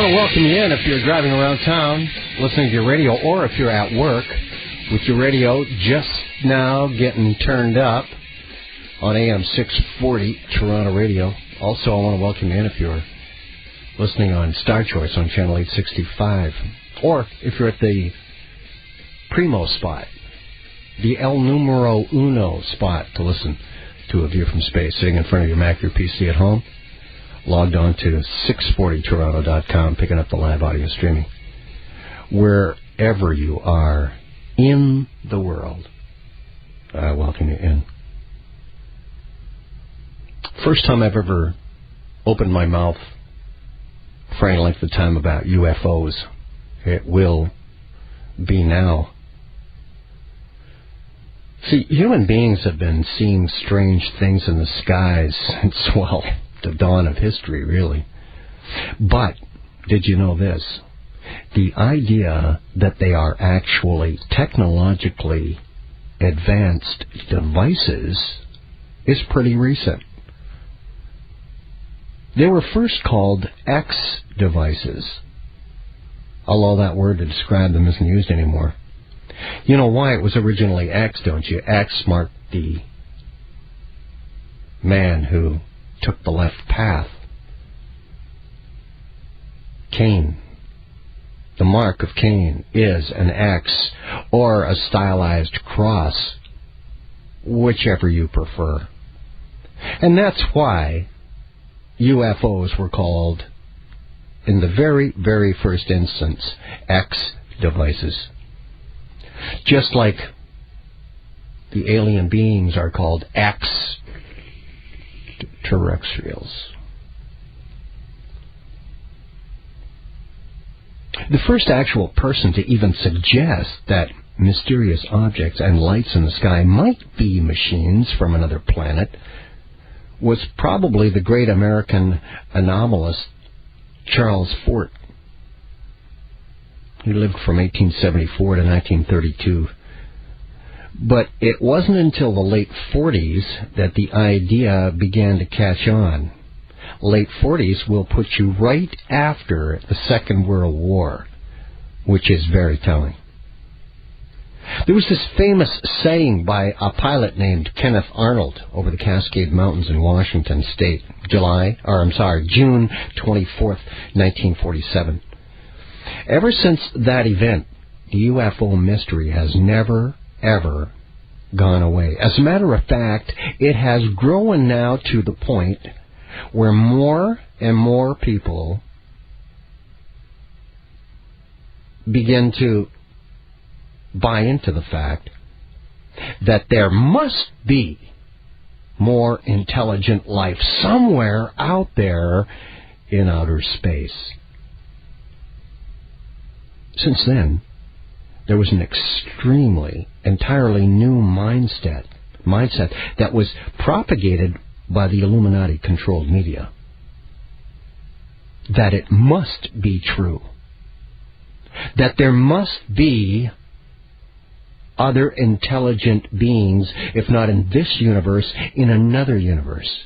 want to welcome you in if you're driving around town, listening to your radio, or if you're at work with your radio just now getting turned up on AM 640 Toronto Radio. Also, I want to welcome you in if you're listening on Star Choice on Channel 865, or if you're at the Primo spot, the El Numero Uno spot to listen to A View from Space, sitting in front of your Mac or PC at home, logged on to 640toronto.com, picking up the live audio streaming. Wherever you are in the world, I welcome you in. First time I've ever opened my mouth for any length of time about UFOs. It will be now. See, human beings have been seeing strange things in the skies since, well, the dawn of history, really. But did you know this? The idea that they are actually technologically advanced devices is pretty recent. They were first called X devices, although that word to describe them isn't used anymore. You know why it was originally X, don't you? X marked the man who took the left path. Cain. The mark of Cain is an X or a stylized cross, whichever you prefer. And that's why UFOs were called, in the very, very first instance, X devices. Just like the alien beings are called extraterrestrials. The first actual person to even suggest that mysterious objects and lights in the sky might be machines from another planet was probably the great American anomalist Charles Fort. He lived from 1874 to 1932. But it wasn't until the late 40s that the idea began to catch on. Late 40s will put you right after the Second World War, which is very telling. There was this famous sighting by a pilot named Kenneth Arnold over the Cascade Mountains in Washington State, June 24th, 1947. Ever since that event, the UFO mystery has never, ever gone away. As a matter of fact, it has grown now to the point where more and more people begin to buy into the fact that there must be more intelligent life somewhere out there in outer space. Since then, there was an entirely new mindset that was propagated by the Illuminati-controlled media. That it must be true. That there must be other intelligent beings, if not in this universe, in another universe.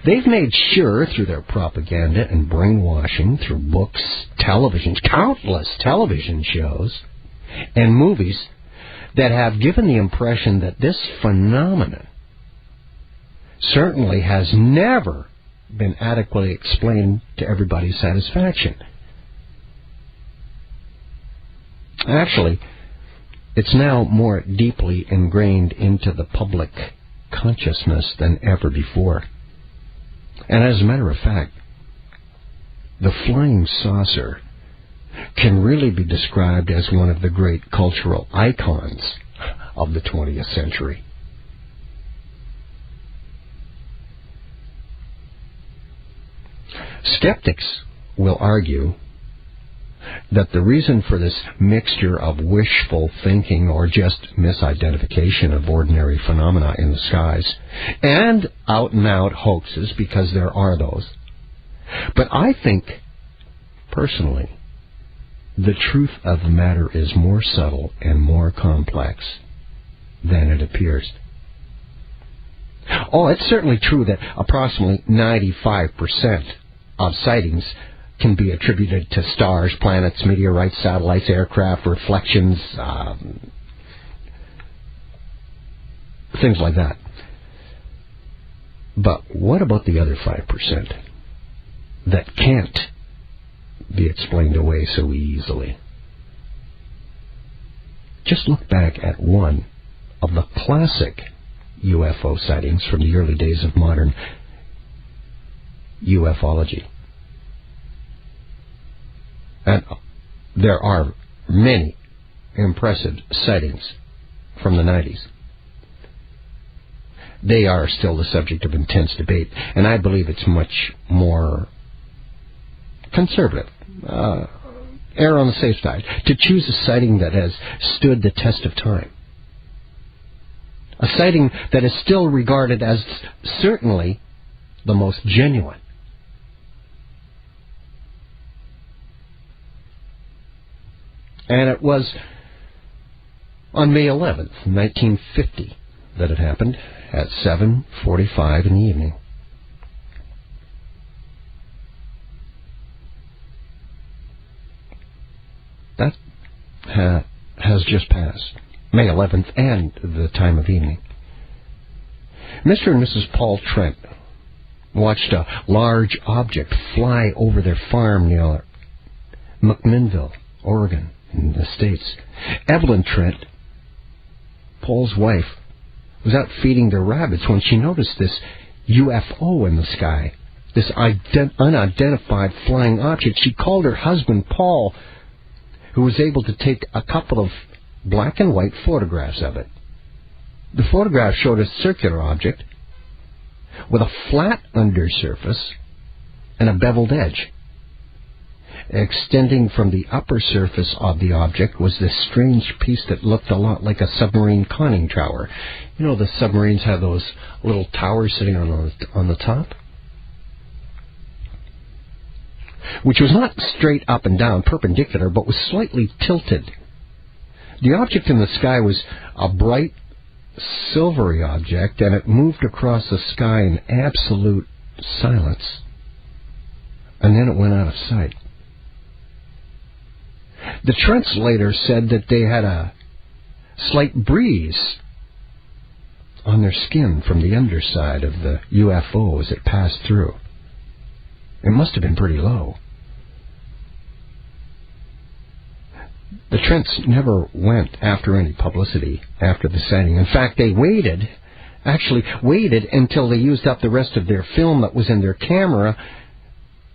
They've made sure through their propaganda and brainwashing, through books, television, countless television shows, and movies, that have given the impression that this phenomenon certainly has never been adequately explained to everybody's satisfaction. Actually, it's now more deeply ingrained into the public consciousness than ever before. And as a matter of fact, the flying saucer can really be described as one of the great cultural icons of the 20th century. Skeptics will argue that the reason for this mixture of wishful thinking or just misidentification of ordinary phenomena in the skies and out-and-out hoaxes, because there are those. But I think, personally, the truth of the matter is more subtle and more complex than it appears. Oh, it's certainly true that approximately 95% of sightings can be attributed to stars, planets, meteorites, satellites, aircraft, reflections, things like that. But what about the other 5% that can't be explained away so easily? Just look back at one of the classic UFO sightings from the early days of modern ufology. And there are many impressive sightings from the 90s. They are still the subject of intense debate, and I believe it's much more conservative, err on the safe side, to choose a sighting that has stood the test of time. A sighting that is still regarded as certainly the most genuine. And it was on May 11th, 1950, that it happened at 7:45 in the evening. That has just passed, May 11th, and the time of evening. Mr. and Mrs. Paul Trent watched a large object fly over their farm near Mcminnville, Oregon, in the States. Evelyn Trent, Paul's wife, was out feeding their rabbits when she noticed this UFO in the sky, this unidentified flying object. She called her husband, Paul, who was able to take a couple of black and white photographs of it. The photograph showed a circular object with a flat undersurface and a beveled edge. Extending from the upper surface of the object was this strange piece that looked a lot like a submarine conning tower. You know, the submarines have those little towers sitting on the top, which was not straight up and down, perpendicular, but was slightly tilted. The object in the sky was a bright, silvery object, and it moved across the sky in absolute silence. And then it went out of sight. The Trents later said that they had a slight breeze on their skin from the underside of the UFO as it passed through. It must have been pretty low. The Trents never went after any publicity after the sighting. In fact, they waited until they used up the rest of their film that was in their camera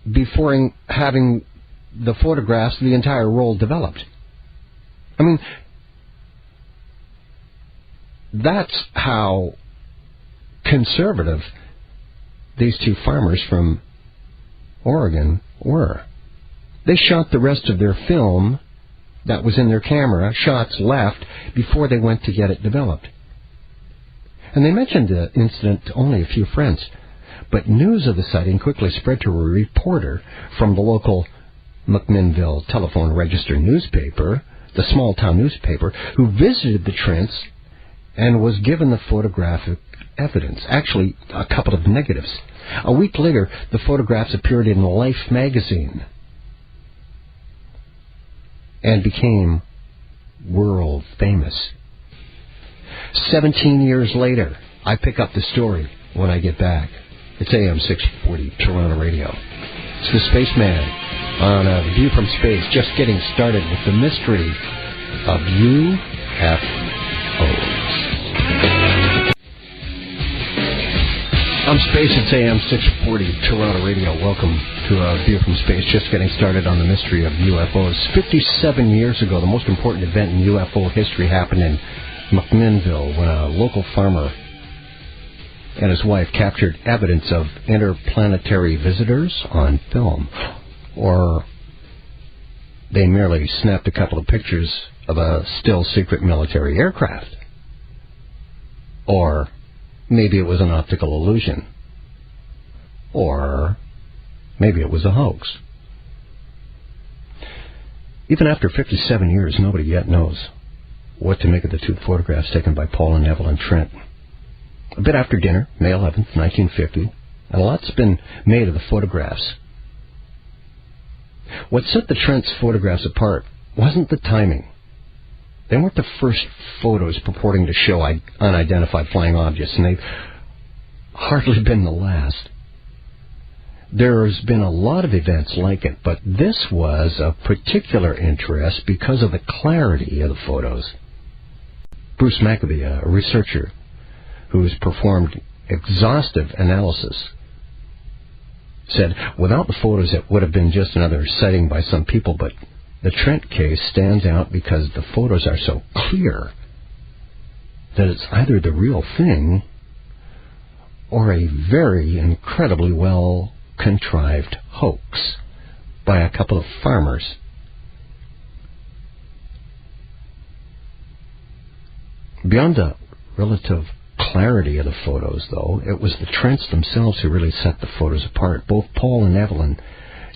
before having the photographs of the entire roll developed. I mean, that's how conservative these two farmers from Oregon were. They shot the rest of their film that was in their camera, shots left, before they went to get it developed. And they mentioned the incident to only a few friends. But news of the sighting quickly spread to a reporter from the local Mcminnville Telephone Register newspaper, the small-town newspaper, who visited the Trents and was given the photographic evidence, actually a couple of negatives. A week later, the photographs appeared in Life magazine and became world famous. 17 years later, I pick up the story when I get back. It's AM 640, Toronto Radio. It's the Spaceman on A View from Space, just getting started with the mystery of UFOs. I'm Space, it's AM 640, Toronto Radio. Welcome to A View from Space, just getting started on the mystery of UFOs. 57 years ago, the most important event in UFO history happened in Mcminnville when a local farmer and his wife captured evidence of interplanetary visitors on film. Or they merely snapped a couple of pictures of a still secret military aircraft. Or maybe it was an optical illusion. Or maybe it was a hoax. Even after 57 years, nobody yet knows what to make of the two photographs taken by Paul and Evelyn Trent. A bit after dinner, May 11th, 1950, and a lot's been made of the photographs What set the Trent's photographs apart wasn't the timing. They weren't the first photos purporting to show unidentified flying objects, and they've hardly been the last. There's been a lot of events like it, but this was of particular interest because of the clarity of the photos. Bruce Maccabee, a researcher who's performed exhaustive analysis, said, without the photos it would have been just another sighting by some people, but the Trent case stands out because the photos are so clear that it's either the real thing or a very incredibly well-contrived hoax by a couple of farmers. Beyond the relative clarity of the photos, though, it was the Trents themselves who really set the photos apart. Both Paul and Evelyn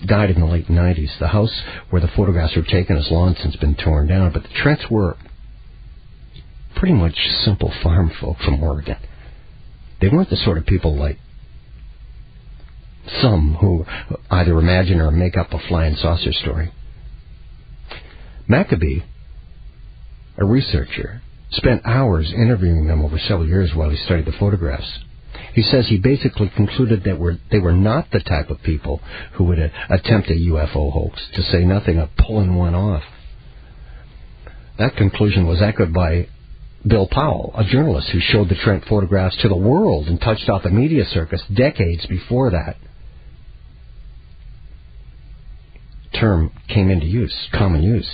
died in the late 90s. The house where the photographs were taken has long since been torn down, but the Trents were pretty much simple farm folk from Oregon. They weren't the sort of people like some who either imagine or make up a flying saucer story. Maccabee, a researcher, spent hours interviewing them over several years while he studied the photographs. He says he basically concluded that they were not the type of people who would attempt a UFO hoax, to say nothing of pulling one off. That conclusion was echoed by Bill Powell, a journalist who showed the Trent photographs to the world and touched off the media circus decades before that term came into use, common use,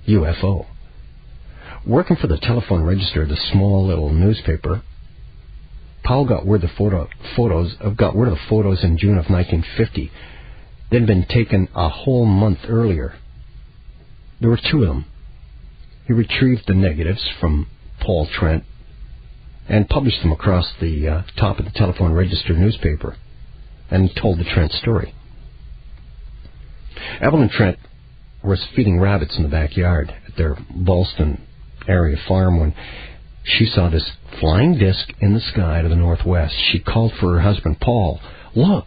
UFO. Working for the telephone register of the small little newspaper, Powell got word of the photos in June of 1950. They'd been taken a whole month earlier. There were two of them. He retrieved the negatives from Paul Trent and published them across the top of the telephone register newspaper, and told the Trent story. Evelyn Trent was feeding rabbits in the backyard at their Ballston area farm when she saw this flying disc in the sky to the northwest. She called for her husband, Paul. Look!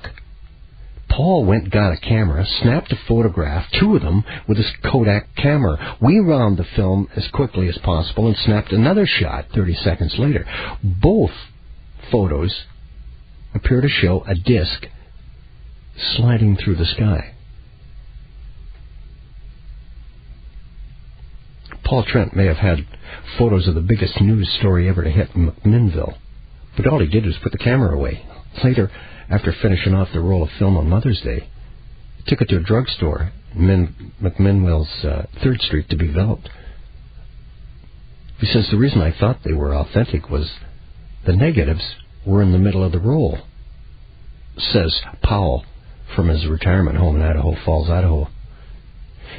Paul went and got a camera, snapped a photograph, two of them, with his Kodak camera. We wound the film as quickly as possible and snapped another shot 30 seconds later. Both photos appear to show a disc sliding through the sky. Paul Trent may have had photos of the biggest news story ever to hit Mcminnville, but all he did was put the camera away. Later, after finishing off the roll of film on Mother's Day, he took it to a drugstore in Mcminnville's 3rd Street to be developed. He says, the reason I thought they were authentic was the negatives were in the middle of the roll, says Powell from his retirement home in Idaho Falls, Idaho.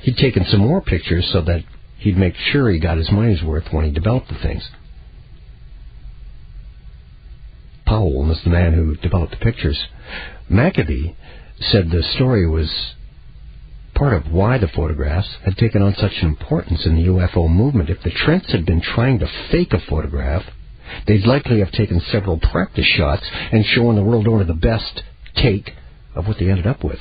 He'd taken some more pictures so that he'd make sure he got his money's worth when he developed the things. Powell was the man who developed the pictures. Maccabee said the story was part of why the photographs had taken on such an importance in the UFO movement. If the Trents had been trying to fake a photograph, they'd likely have taken several practice shots and shown the world only the best take of what they ended up with.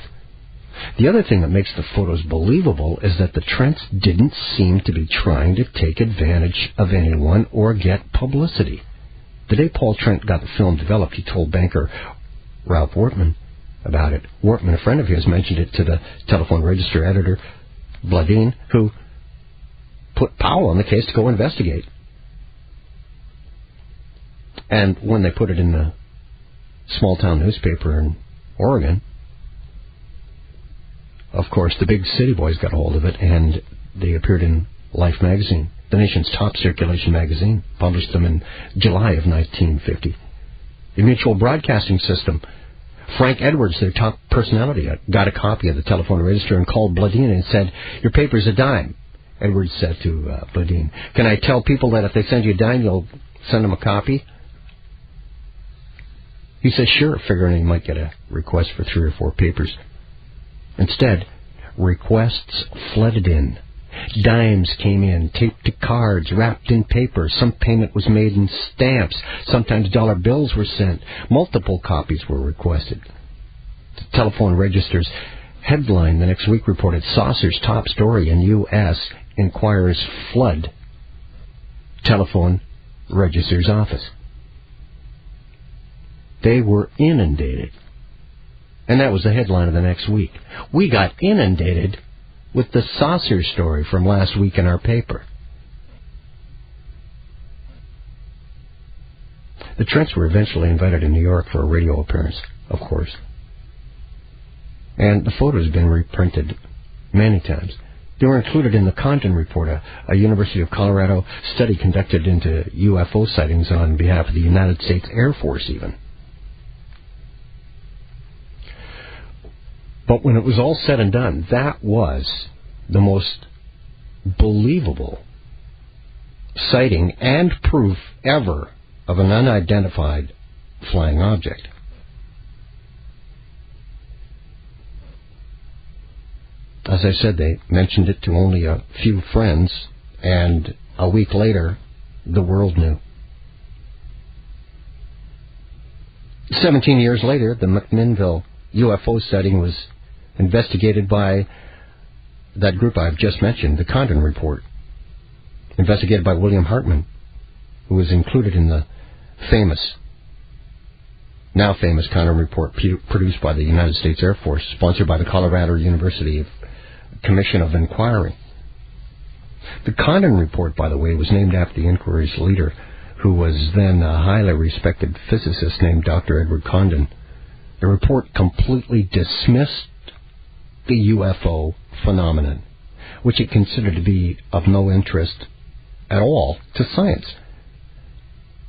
The other thing that makes the photos believable is that the Trents didn't seem to be trying to take advantage of anyone or get publicity. The day Paul Trent got the film developed, he told banker Ralph Wortman about it. Wortman, a friend of his, mentioned it to the telephone register editor, Bladine, who put Powell on the case to go investigate. And when they put it in the small-town newspaper in Oregon, of course, the big city boys got a hold of it, and they appeared in Life magazine, the nation's top circulation magazine, published them in July of 1950. The Mutual Broadcasting System, Frank Edwards, their top personality, got a copy of the telephone register and called Bladine and said, "Your paper's a dime." Edwards said to Bladine, "Can I tell people that if they send you a dime, you'll send them a copy?" He said, "Sure," figuring he might get a request for 3 or 4 papers. Instead, requests flooded in. Dimes came in, taped to cards, wrapped in paper. Some payment was made in stamps. Sometimes dollar bills were sent. Multiple copies were requested. The telephone registers Headline the next week reported saucers top story in U.S. inquires flood telephone register's office. They were inundated. And that was the headline of the next week. We got inundated with the saucer story from last week in our paper. The Trents were eventually invited to New York for a radio appearance, of course. And the photos have been reprinted many times. They were included in the Condon Report, a University of Colorado study conducted into UFO sightings on behalf of the United States Air Force even. But when it was all said and done, that was the most believable sighting and proof ever of an unidentified flying object. As I said, they mentioned it to only a few friends, and a week later, the world knew. 17 years later, the Mcminnville UFO sighting was investigated by that group I've just mentioned, the Condon Report, investigated by William Hartman, who was included in the now famous Condon Report produced by the United States Air Force, sponsored by the Colorado University Commission of Inquiry. The Condon Report, by the way, was named after the inquiry's leader, who was then a highly respected physicist named Dr. Edward Condon. The report completely dismissed the UFO phenomenon, which it considered to be of no interest at all to science.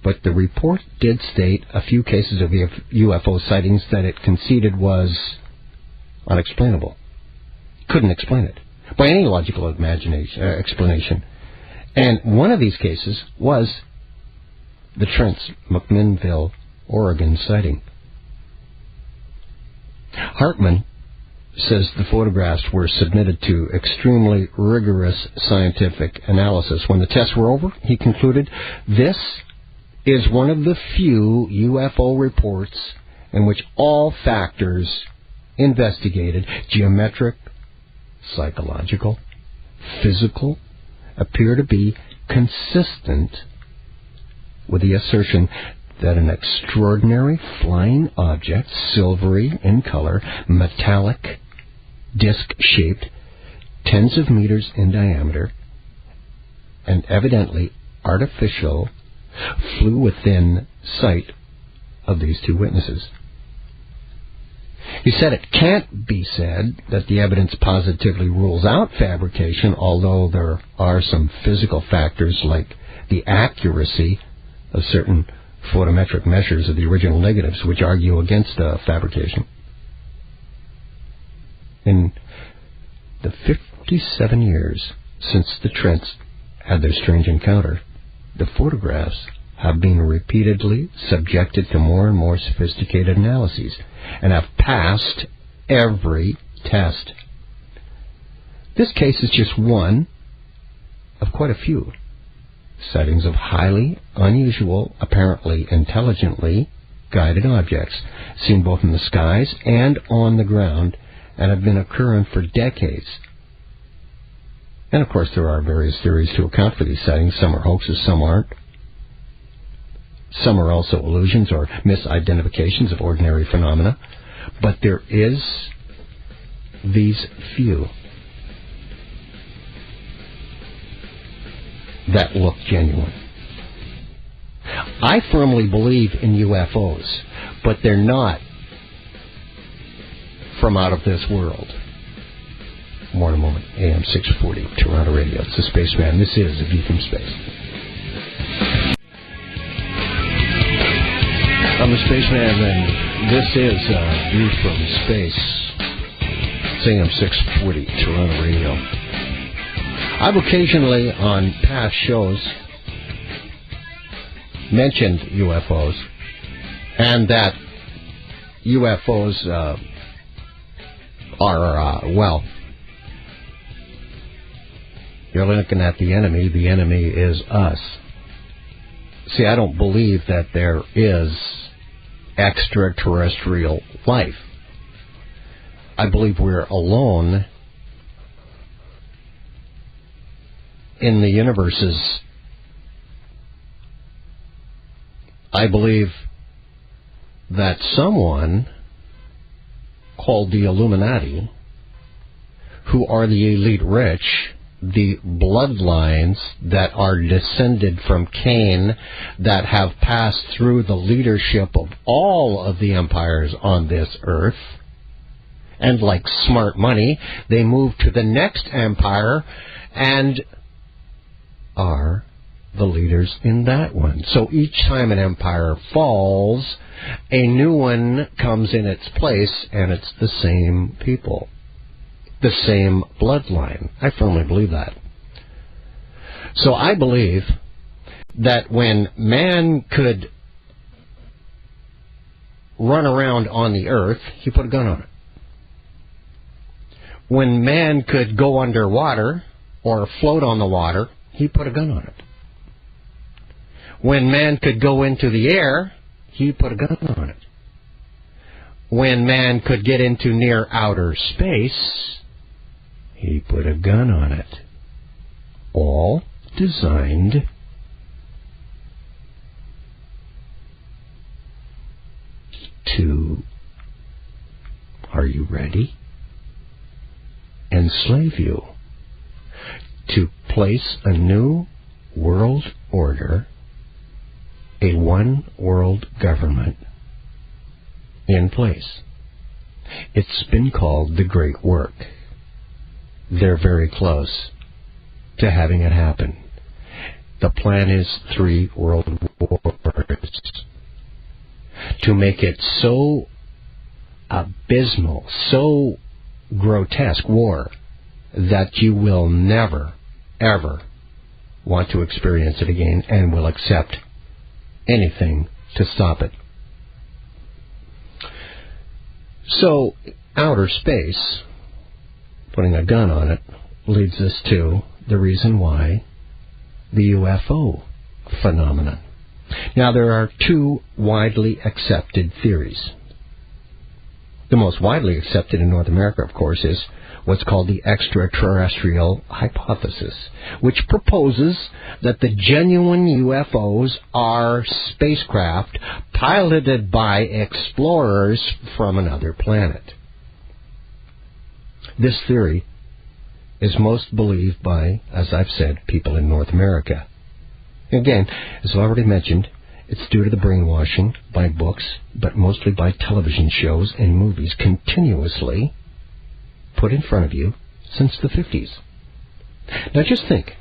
But the report did state a few cases of UFO sightings that it conceded was unexplainable. Couldn't explain it by any logical explanation. And one of these cases was the Trent's Mcminnville, Oregon sighting. Hartman says the photographs were submitted to extremely rigorous scientific analysis. When the tests were over, he concluded, this is one of the few UFO reports in which all factors investigated, geometric, psychological, physical, appear to be consistent with the assertion that an extraordinary flying object, silvery in color, metallic, disc-shaped, tens of meters in diameter, and evidently artificial, flew within sight of these two witnesses. He said it can't be said that the evidence positively rules out fabrication, although there are some physical factors like the accuracy of certain photometric measures of the original negatives which argue against fabrication. In the 57 years since the Trents had their strange encounter, the photographs have been repeatedly subjected to more and more sophisticated analyses and have passed every test. This case is just one of quite a few sightings of highly unusual, apparently intelligently guided objects, seen both in the skies and on the ground, and have been occurring for decades. And of course there are various theories to account for these sightings. Some are hoaxes, some aren't. Some are also illusions or misidentifications of ordinary phenomena. But there is these few that look genuine. I firmly believe in UFOs, but they're not from out of this world. More in a moment. AM 640, Toronto Radio. It's the Spaceman. This is A View from Space. I'm the Spaceman, and this is A View from Space. It's AM 640, Toronto Radio. I've occasionally, on past shows, mentioned UFOs, and that UFOs are, you're looking at the enemy is us. See, I don't believe that there is extraterrestrial life. I believe we're alone in the universes. I believe that someone called the Illuminati, who are the elite rich, the bloodlines that are descended from Cain, that have passed through the leadership of all of the empires on this earth, and like smart money, they move to the next empire and are the leaders in that one. So each time an empire falls, a new one comes in its place, and it's the same people, the same bloodline. I firmly believe that. So I believe that when man could run around on the earth, he put a gun on it. When man could go underwater or float on the water, he put a gun on it. When man could go into the air, he put a gun on it. When man could get into near outer space, he put a gun on it. All designed to, are you ready? Enslave you. To place a new world order, a one world government in place. It's been called the Great Work. They're very close to having it happen. The plan is 3 world wars. To make it so abysmal, so grotesque war, that you will never, ever want to experience it again and will accept anything to stop it. So, outer space, putting a gun on it, leads us to the reason why the UFO phenomenon. Now, there are 2 widely accepted theories. The most widely accepted in North America, of course, is what's called the extraterrestrial hypothesis, which proposes that the genuine UFOs are spacecraft piloted by explorers from another planet. This theory is most believed by, as I've said, people in North America. Again, as I've already mentioned, it's due to the brainwashing by books, but mostly by television shows and movies continuously put in front of you since the 50s. Now just think,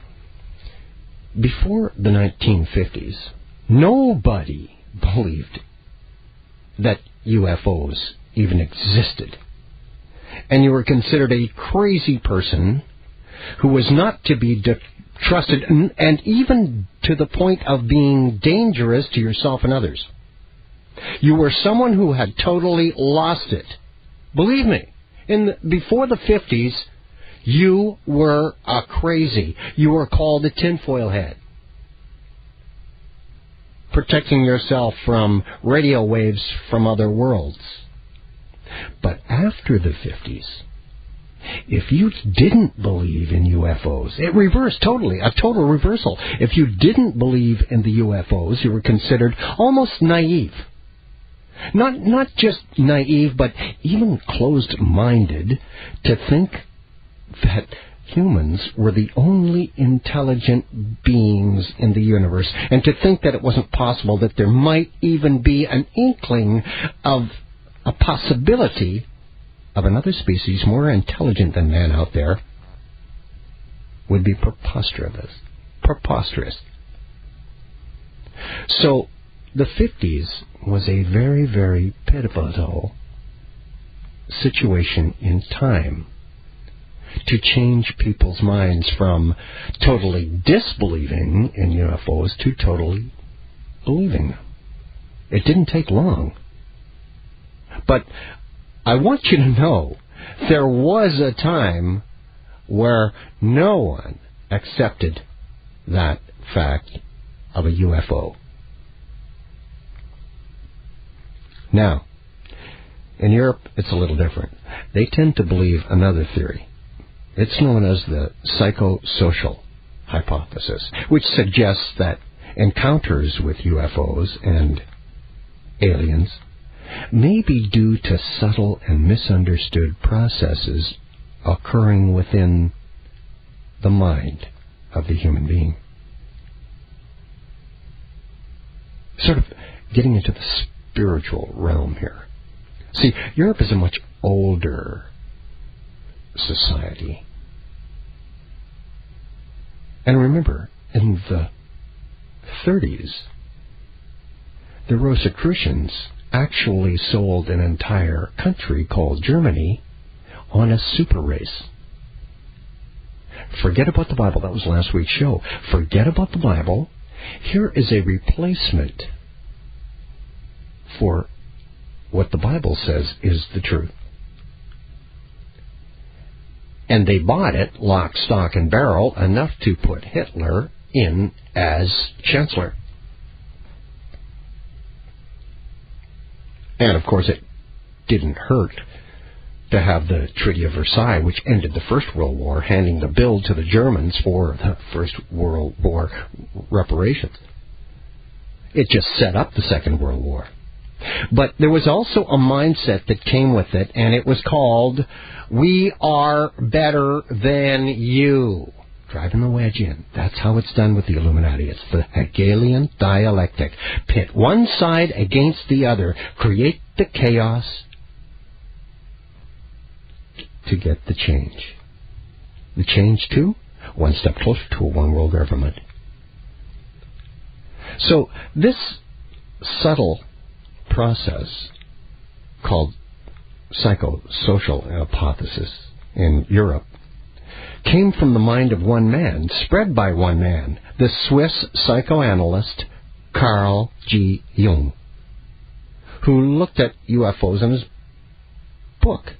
before the 1950s, nobody believed that UFOs even existed. And you were considered a crazy person who was not to be trusted, and even to the point of being dangerous to yourself and others. You were someone who had totally lost it. Believe me, before the 50s, you were a crazy. You were called a tinfoil head, protecting yourself from radio waves from other worlds. But after the 50s, if you didn't believe in UFOs, it reversed totally, a total reversal. If you didn't believe in the UFOs, you were considered almost naive. Not just naive, but even closed-minded to think that humans were the only intelligent beings in the universe, and to think that it wasn't possible that there might even be an inkling of a possibility of another species more intelligent than man out there would be preposterous. So the 50s was a very, very pivotal situation in time to change people's minds from totally disbelieving in UFOs to totally believing them. It didn't take long. But I want you to know, there was a time where no one accepted that fact of a UFO. Now, In Europe, it's a little different. They tend to believe another theory. It's known as the psychosocial hypothesis, which suggests that encounters with UFOs and aliens may be due to subtle and misunderstood processes occurring within the mind of the human being. Sort of getting into the spiritual realm here. See, Europe is a much older society. And remember, in the 30s, the Rosicrucians actually sold an entire country called Germany on a super race. Forget about the Bible. That was last week's show. Forget about the Bible. Here is a replacement for what the Bible says is the truth. And they bought it, lock, stock, and barrel, enough to put Hitler in as chancellor. And, of course, it didn't hurt to have the Treaty of Versailles, which ended the First World War, handing the bill to the Germans for the First World War reparations. It just set up the Second World War. But there was also a mindset that came with it, and it was called, we are better than you. Driving the wedge in. That's how it's done with the Illuminati. It's the Hegelian dialectic. Pit one side against the other. Create the chaos to get the change. The change to one step closer to a one-world government. So this subtle process called psychosocial hypothesis in Europe came from the mind of one man, spread by one man, the Swiss psychoanalyst Carl G. Jung, who looked at UFOs in his book,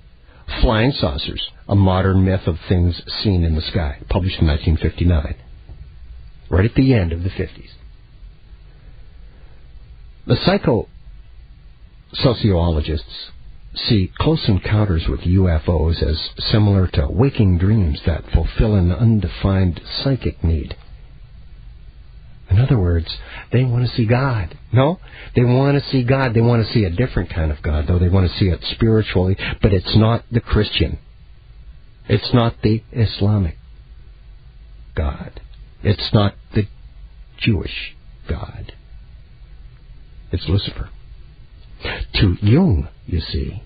Flying Saucers, A Modern Myth of Things Seen in the Sky, published in 1959, right at the end of the 50s. The psychosociologists see close encounters with UFOs as similar to waking dreams that fulfill an undefined psychic need. In other words, they want to see God. No, they want to see God. They want to see a different kind of God, though. They want to see it spiritually, but it's not the Christian. It's not the Islamic God. It's not the Jewish God. It's Lucifer. To Jung, you see,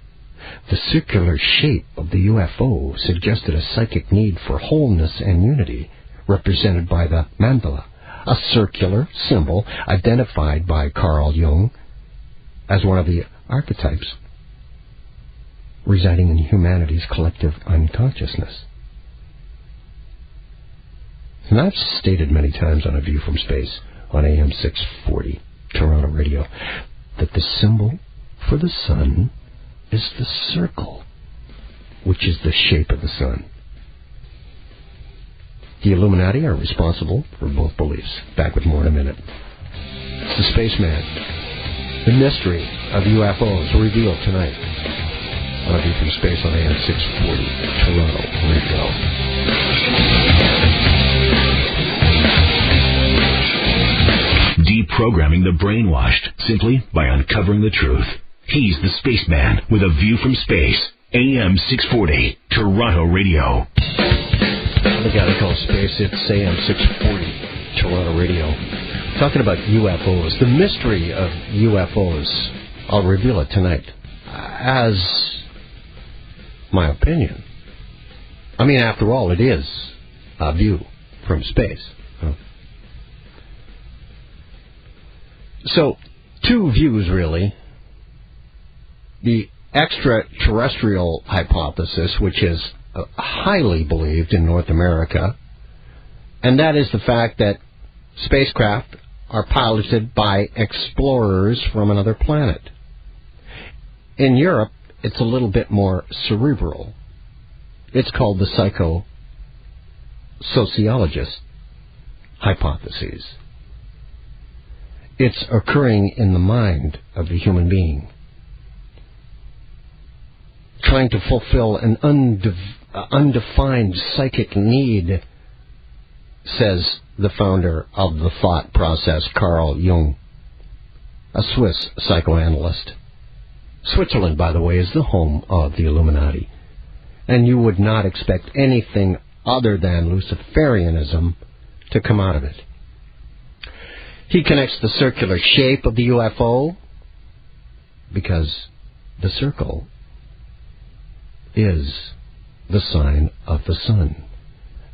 the circular shape of the UFO suggested a psychic need for wholeness and unity, represented by the mandala, a circular symbol identified by Carl Jung as one of the archetypes residing in humanity's collective unconsciousness. And I've stated many times on A View from Space on AM 640, Toronto Radio, that the symbol for the sun is the circle, which is the shape of the sun. The Illuminati are responsible for both beliefs. Back with more in a minute. It's the Spaceman. The mystery of UFOs revealed tonight on A View from Space on AM 640, Toronto Radio. Deprogramming the brainwashed simply by uncovering the truth. He's the Spaceman with A View from Space, AM 640, Toronto Radio. The guy they call Space, it's AM 640, Toronto Radio. Talking about UFOs, the mystery of UFOs. I'll reveal it tonight as my opinion. I mean, after all, it is a view from space. So, two views, really. The extraterrestrial hypothesis, which is highly believed in North America, and that is the fact that spacecraft are piloted by explorers from another planet. In Europe, it's a little bit more cerebral. It's called the psychosociologist hypothesis. It's occurring in the mind of the human being. trying to fulfill an undefined psychic need, says the founder of the thought process, Carl Jung, a Swiss psychoanalyst. Switzerland, by the way, is the home of the Illuminati, and you would not expect anything other than Luciferianism to come out of it. He connects the circular shape of the UFO because the circle is the sign of the sun,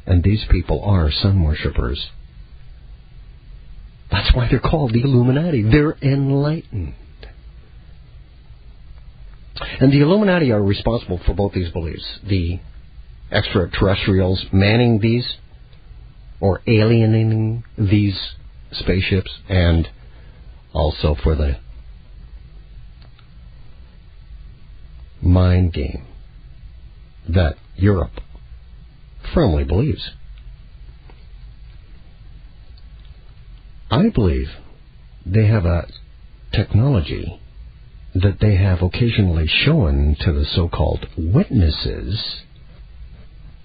and these people are sun worshippers. That's why they're called the Illuminati. They're enlightened. And the Illuminati are responsible for both these beliefs. The extraterrestrials manning these or alienating these spaceships, and also for the mind game that Europe firmly believes. I believe they have a technology that they have occasionally shown to the so-called witnesses,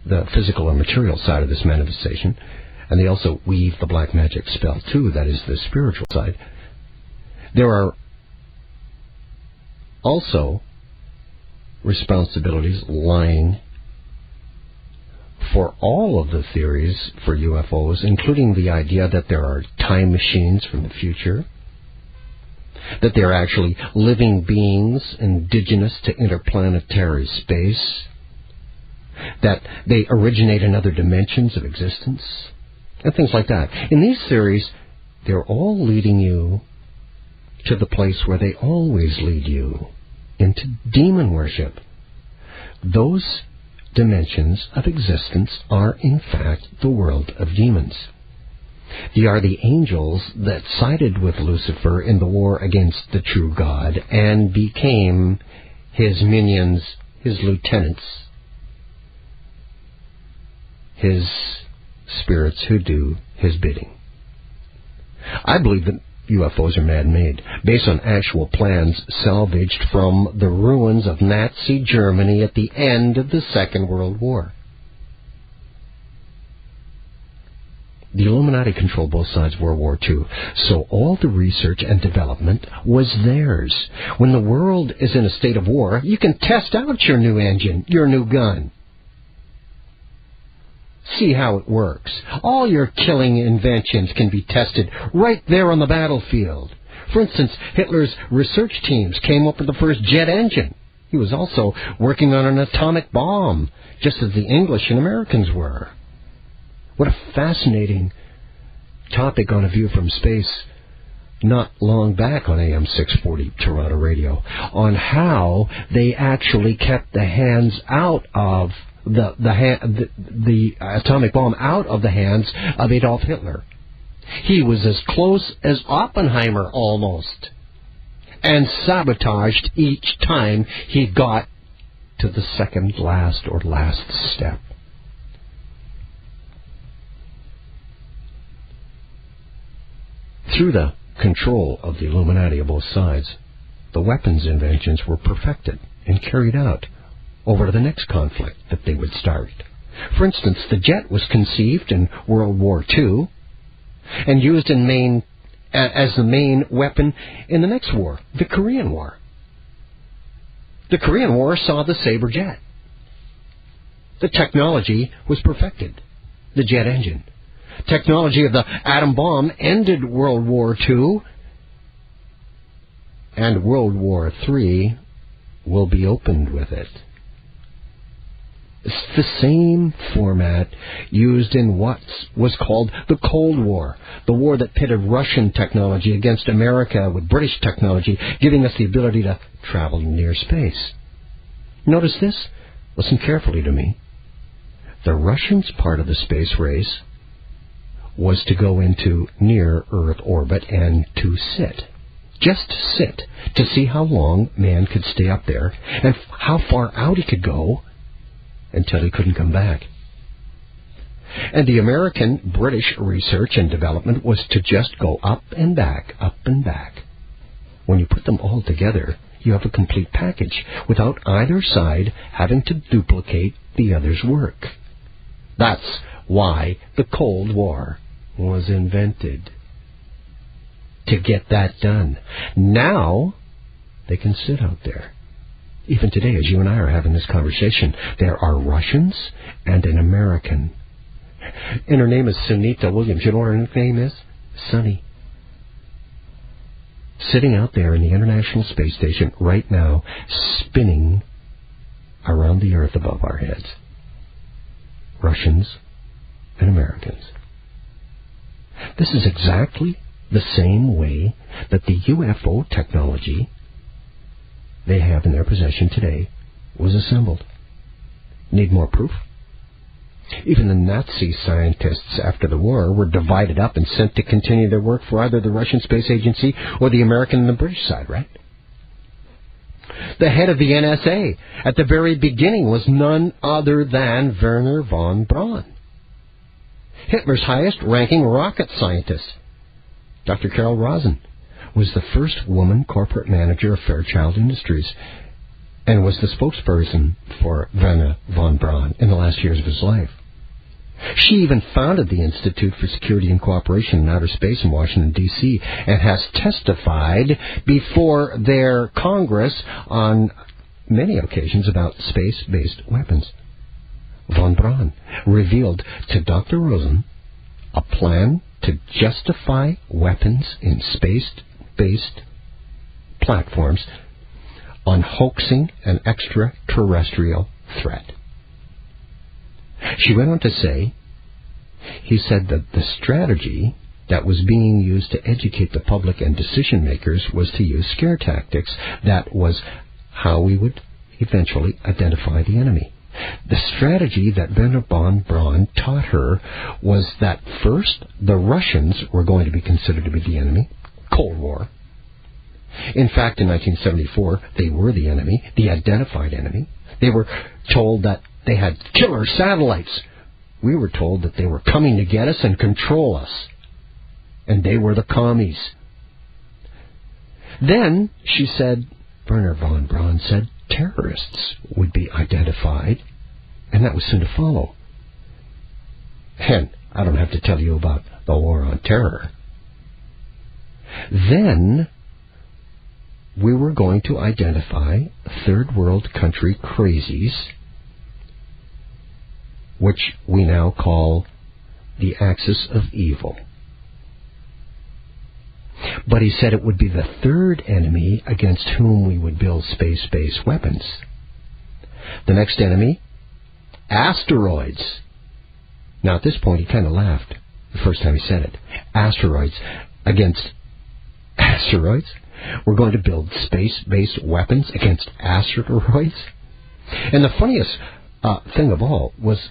the physical or material side of this manifestation, and they also weave the black magic spell too, that is the spiritual side. There are also responsibilities lying for all of the theories for UFOs, including the idea that there are time machines from the future, that they're actually living beings indigenous to interplanetary space, that they originate in other dimensions of existence, and things like that. In these theories, they're all leading you to the place where they always lead you, into demon worship. Those dimensions of existence are, in fact, the world of demons. They are the angels that sided with Lucifer in the war against the true God and became his minions, his lieutenants, his spirits who do his bidding. I believe that UFOs are man-made, based on actual plans salvaged from the ruins of Nazi Germany at the end of the Second World War. The Illuminati controlled both sides of World War II, so all the research and development was theirs. When the world is in a state of war, you can test out your new engine, your new gun. See how it works. All your killing inventions can be tested right there on the battlefield. For instance, Hitler's research teams came up with the first jet engine. He was also working on an atomic bomb, just as the English and Americans were. What a fascinating topic on A View from Space not long back on AM 640 Toronto Radio, on how they actually kept the hands out of the atomic bomb out of the hands of Adolf Hitler. He was as close as Oppenheimer almost, and sabotaged each time he got to the second last or last step. Through the control of the Illuminati of both sides, the weapons inventions were perfected and carried out over to the next conflict that they would start. For instance, the jet was conceived in World War II and used as the main weapon in the next war, the Korean War. The Korean War saw the Sabre jet. The technology was perfected, the jet engine. Technology of the atom bomb ended World War II, and World War III will be opened with it. It's the same format used in what was called the Cold War, the war that pitted Russian technology against America with British technology, giving us the ability to travel near space. Notice this. Listen carefully to me. The Russians' part of the space race was to go into near-Earth orbit and to sit. Just sit to see how long man could stay up there and how far out he could go until he couldn't come back. And the American-British research and development was to just go up and back, up and back. When you put them all together, you have a complete package without either side having to duplicate the other's work. That's why the Cold War was invented. To get that done. Now, they can sit out there. Even today, as you and I are having this conversation, there are Russians and an American. And her name is Sunita Williams. You know what her nickname is? Sunny. Sitting out there in the International Space Station right now, spinning around the Earth above our heads. Russians and Americans. This is exactly the same way that the UFO technology they have in their possession today was assembled. Need more proof? Even the Nazi scientists after the war were divided up and sent to continue their work for either the Russian Space Agency or the American and the British side, right? The head of the NSA at the very beginning was none other than Wernher von Braun, Hitler's highest-ranking rocket scientist. Dr. Carol Rosen was the first woman corporate manager of Fairchild Industries and was the spokesperson for Wernher von Braun in the last years of his life. She even founded the Institute for Security and Cooperation in Outer Space in Washington, D.C., and has testified before their Congress on many occasions about space-based weapons. Von Braun revealed to Dr. Rosen a plan to justify weapons in space-based platforms on hoaxing an extraterrestrial threat. She went on to say, he said that the strategy that was being used to educate the public and decision makers was to use scare tactics. That was how we would eventually identify the enemy. The strategy that Wernher von Braun taught her was that first, the Russians were going to be considered to be the enemy, Cold War. In fact, in 1974, they were the enemy, the identified enemy. They were told that they had killer satellites. We were told that they were coming to get us and control us. And they were the commies. Then, she said, Wernher von Braun said, terrorists would be identified, and that was soon to follow. And I don't have to tell you about the war on terror. Then we were going to identify third world country crazies, which we now call the axis of evil. But he said it would be the third enemy against whom we would build space-based weapons. The next enemy, asteroids. Now, at this point, he kind of laughed the first time he said it. Asteroids. Against asteroids? We're going to build space-based weapons against asteroids? And the funniest thing of all was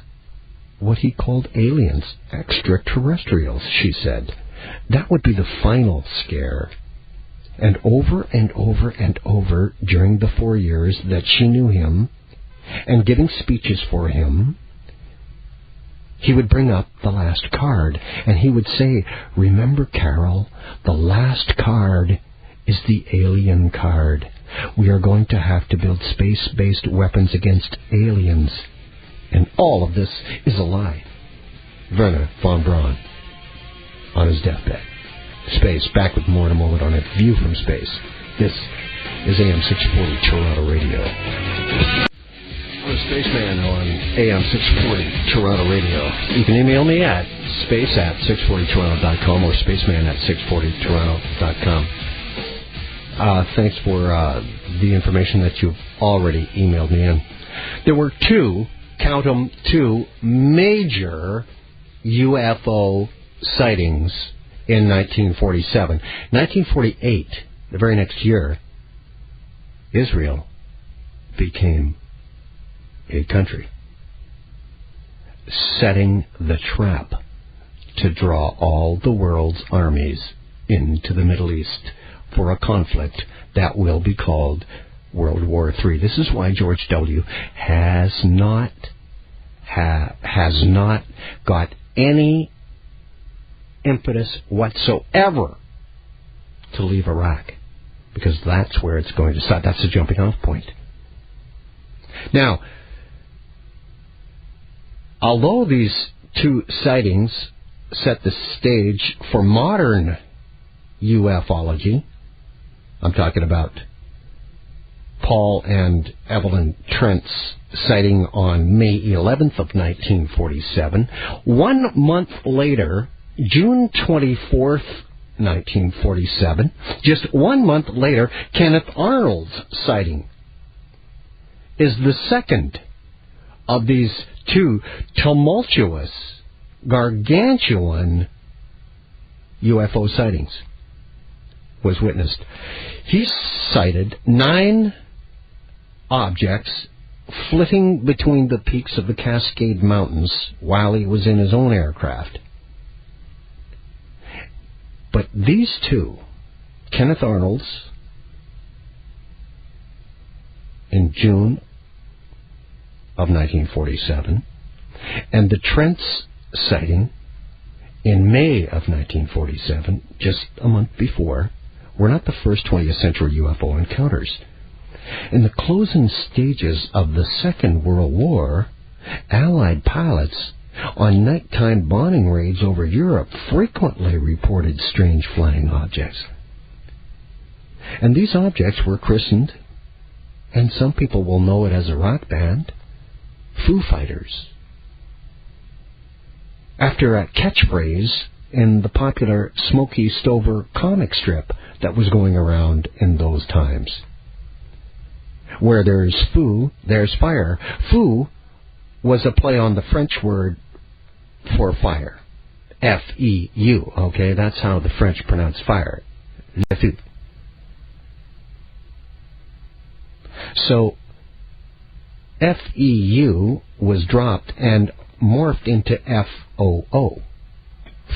what he called aliens, extraterrestrials, she said. That would be the final scare. And over and over and over during the 4 years that she knew him, and giving speeches for him, he would bring up the last card, and he would say, remember, Carol, the last card is the alien card. We are going to have to build space-based weapons against aliens. And all of this is a lie. Wernher von Braun on his deathbed. Space, back with more in a moment on A View from Space. This is AM 640 Toronto Radio. I'm Spaceman on AM 640 Toronto Radio. You can email me at space@640toronto.com or spaceman@640toronto.com. Thanks for the information that you've already emailed me in. There were two major UFO sightings in 1947. 1948, the very next year, Israel became a country, setting the trap to draw all the world's armies into the Middle East for a conflict that will be called World War III. This is why George W. has not got any impetus whatsoever to leave Iraq. because that's where it's going to start. That's the jumping off point. Now, although these two sightings set the stage for modern ufology, I'm talking about Paul and Evelyn Trent's sighting on May 11th of 1947. 1 month later, June 24th, 1947, just 1 month later, Kenneth Arnold's sighting is the second of these two tumultuous, gargantuan UFO sightings was witnessed. He sighted 9 objects flitting between the peaks of the Cascade Mountains while he was in his own aircraft. But these two, Kenneth Arnold's in June of 1947, and the Trent's sighting in May of 1947, just a month before, were not the first 20th century UFO encounters. In the closing stages of the Second World War, Allied pilots on nighttime bombing raids over Europe frequently reported strange flying objects. And these objects were christened, and some people will know it as a rock band, Foo Fighters, after a catchphrase in the popular Smokey Stover comic strip that was going around in those times. Where there's foo, there's fire. Foo was a play on the French word for fire. F-E-U, okay? That's how the French pronounce fire. Le feu. So, F-E-U was dropped and morphed into F-O-O.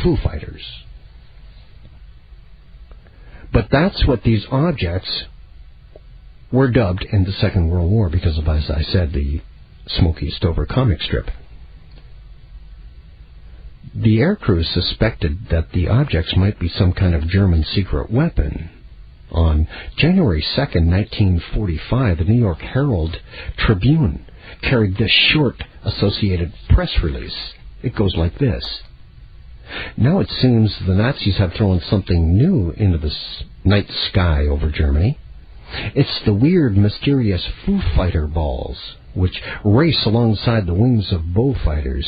Foo Fighters. But that's what these objects were dubbed in the Second World War because of, as I said, the Smokey Stover comic strip. The aircrew suspected that the objects might be some kind of German secret weapon. On January 2nd, 1945, the New York Herald Tribune carried this short Associated Press release. It goes like this. Now it seems the Nazis have thrown something new into the night sky over Germany. It's the weird, mysterious Foo Fighter balls, which race alongside the wings of Beaufighters,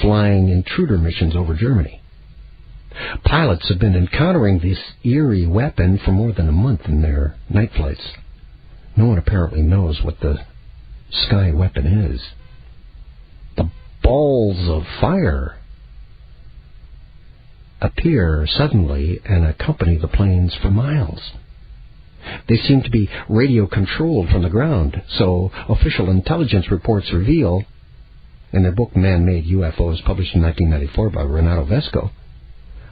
flying intruder missions over Germany. Pilots have been encountering this eerie weapon for more than a month in their night flights. No one apparently knows what the sky weapon is. The balls of fire appear suddenly and accompany the planes for miles. They seem to be radio-controlled from the ground, so official intelligence reports reveal, in their book Man-Made UFOs, published in 1994 by Renato Vesco,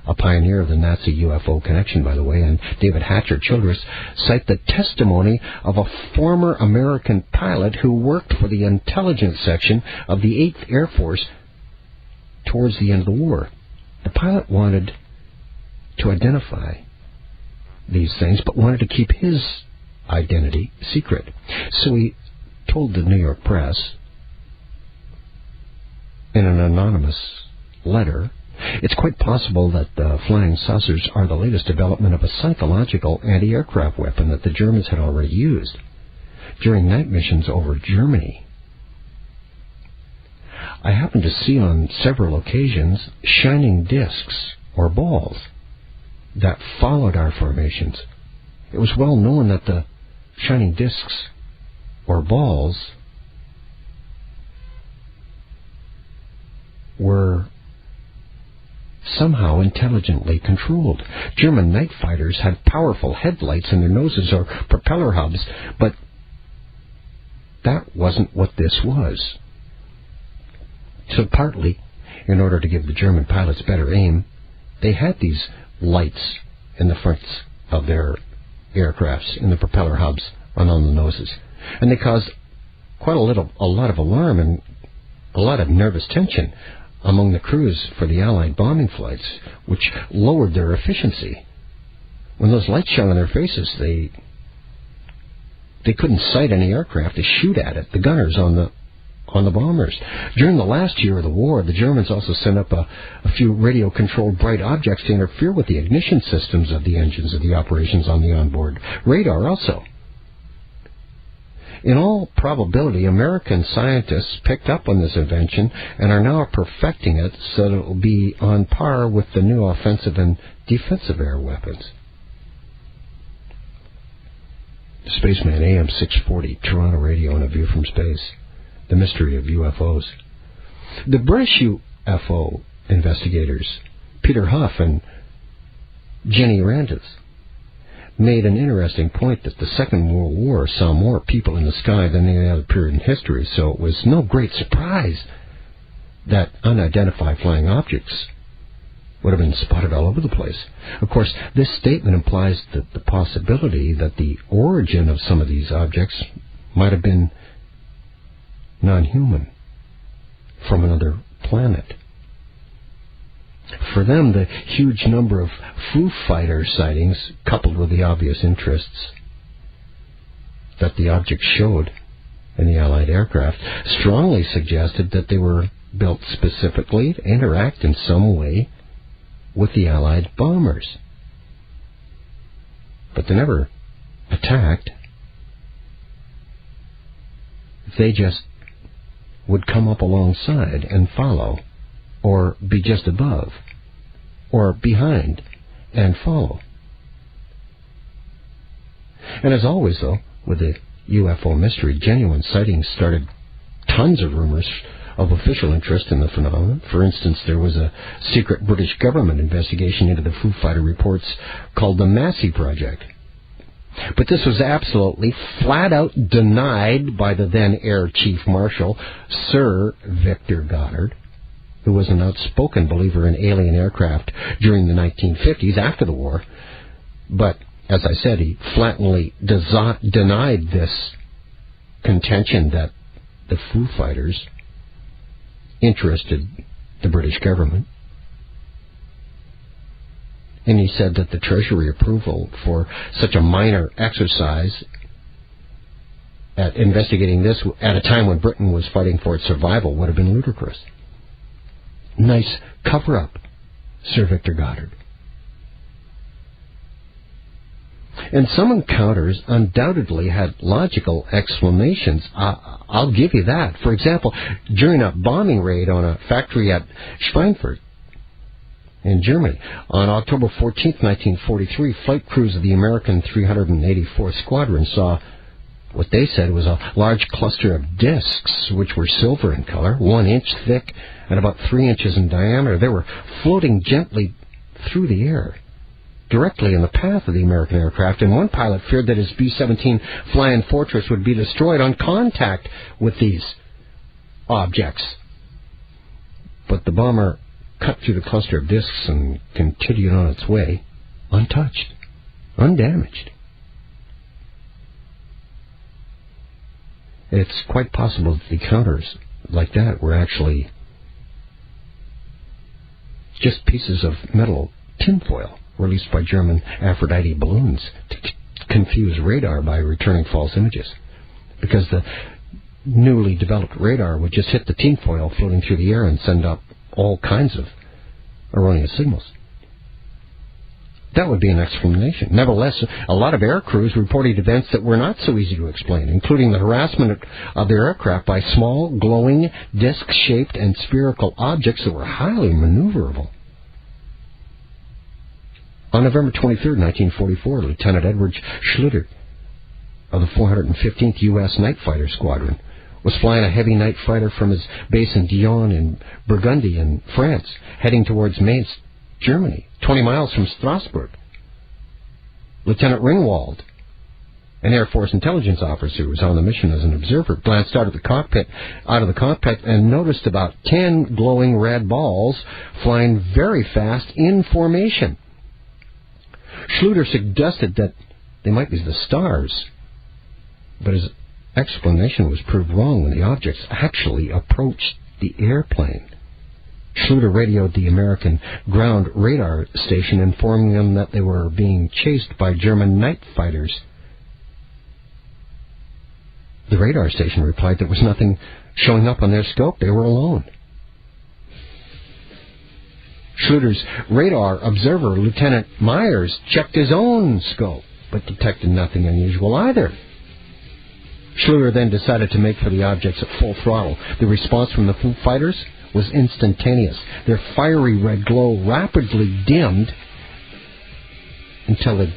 a pioneer of the Nazi UFO connection, by the way, and David Hatcher Childress, cite the testimony of a former American pilot who worked for the intelligence section of the 8th Air Force towards the end of the war. The pilot wanted to identify these things, but wanted to keep his identity secret. So he told the New York Press in an anonymous letter, it's quite possible that the flying saucers are the latest development of a psychological anti-aircraft weapon that the Germans had already used during night missions over Germany. I happened to see on several occasions shining discs or balls that followed our formations. It was well known that the shining discs or balls were somehow intelligently controlled. German night fighters had powerful headlights in their noses or propeller hubs, but that wasn't what this was. So partly, in order to give the German pilots better aim, they had these lights in the fronts of their aircrafts, in the propeller hubs, and on the noses. And they caused quite a lot of alarm and a lot of nervous tension among the crews for the Allied bombing flights, which lowered their efficiency. when those lights shone on their faces, they couldn't sight any aircraft to shoot at it, the gunners on the bombers. During the last year of the war, the Germans also sent up a few radio-controlled bright objects to interfere with the ignition systems of the engines of the operations on the onboard radar also. In all probability, American scientists picked up on this invention and are now perfecting it so that it will be on par with the new offensive and defensive air weapons. Spaceman, AM 640, Toronto Radio, and a view from space. The mystery of UFOs. The British UFO investigators, Peter Huff and Jenny Randis, made an interesting point that the Second World War saw more people in the sky than any other period in history, so it was no great surprise that unidentified flying objects would have been spotted all over the place. Of course, this statement implies that the possibility that the origin of some of these objects might have been non-human, from another planet. For them, the huge number of Foo Fighter sightings, coupled with the obvious interests that the objects showed in the Allied aircraft, strongly suggested that they were built specifically to interact in some way with the Allied bombers. But they never attacked. They just would come up alongside and follow, or be just above, or behind and follow. And as always, though, with the UFO mystery, genuine sightings started tons of rumors of official interest in the phenomenon. For instance, there was a secret British government investigation into the Foo Fighter reports called the Massey Project. But this was absolutely flat-out denied by the then Air Chief Marshal, Sir Victor Goddard, who was an outspoken believer in alien aircraft during the 1950s after the war. But, as I said, he flatly denied this contention that the Foo Fighters interested the British government. And he said that the Treasury approval for such a minor exercise at investigating this at a time when Britain was fighting for its survival would have been ludicrous. Nice cover-up, Sir Victor Goddard. And some encounters undoubtedly had logical explanations. I'll give you that. For example, during a bombing raid on a factory at Schweinfurt in Germany, on October 14, 1943, flight crews of the American 384th Squadron saw what they said was a large cluster of discs, which were silver in color, 1 inch thick and about 3 inches in diameter. They were floating gently through the air, directly in the path of the American aircraft, and one pilot feared that his B-17 Flying Fortress would be destroyed on contact with these objects. But the bomber cut through the cluster of discs and continued on its way, untouched, undamaged. It's quite possible that the encounters like that were actually just pieces of metal tinfoil released by German Aphrodite balloons to confuse radar by returning false images, because the newly developed radar would just hit the tinfoil floating through the air and send up all kinds of erroneous signals. That would be an explanation. Nevertheless, a lot of air crews reported events that were not so easy to explain, including the harassment of their aircraft by small, glowing, disc-shaped and spherical objects that were highly maneuverable. On November 23, 1944, Lieutenant Edward Schluter of the 415th U.S. Night Fighter Squadron was flying a heavy night fighter from his base in Dijon in Burgundy in France, heading towards Mainz, Germany, 20 miles from Strasbourg. Lieutenant Ringwald, an Air Force intelligence officer who was on the mission as an observer, glanced out of the cockpit and noticed about 10 glowing red balls flying very fast in formation. Schluter suggested that they might be the stars, but his explanation was proved wrong when the objects actually approached the airplane. Schluter radioed the American ground radar station, informing them that they were being chased by German night fighters. The radar station replied there was nothing showing up on their scope. They were alone. Schluter's radar observer, Lieutenant Myers, checked his own scope, but detected nothing unusual either. Schluter then decided to make for the objects at full throttle. The response from the Foo Fighters was instantaneous. Their fiery red glow rapidly dimmed until they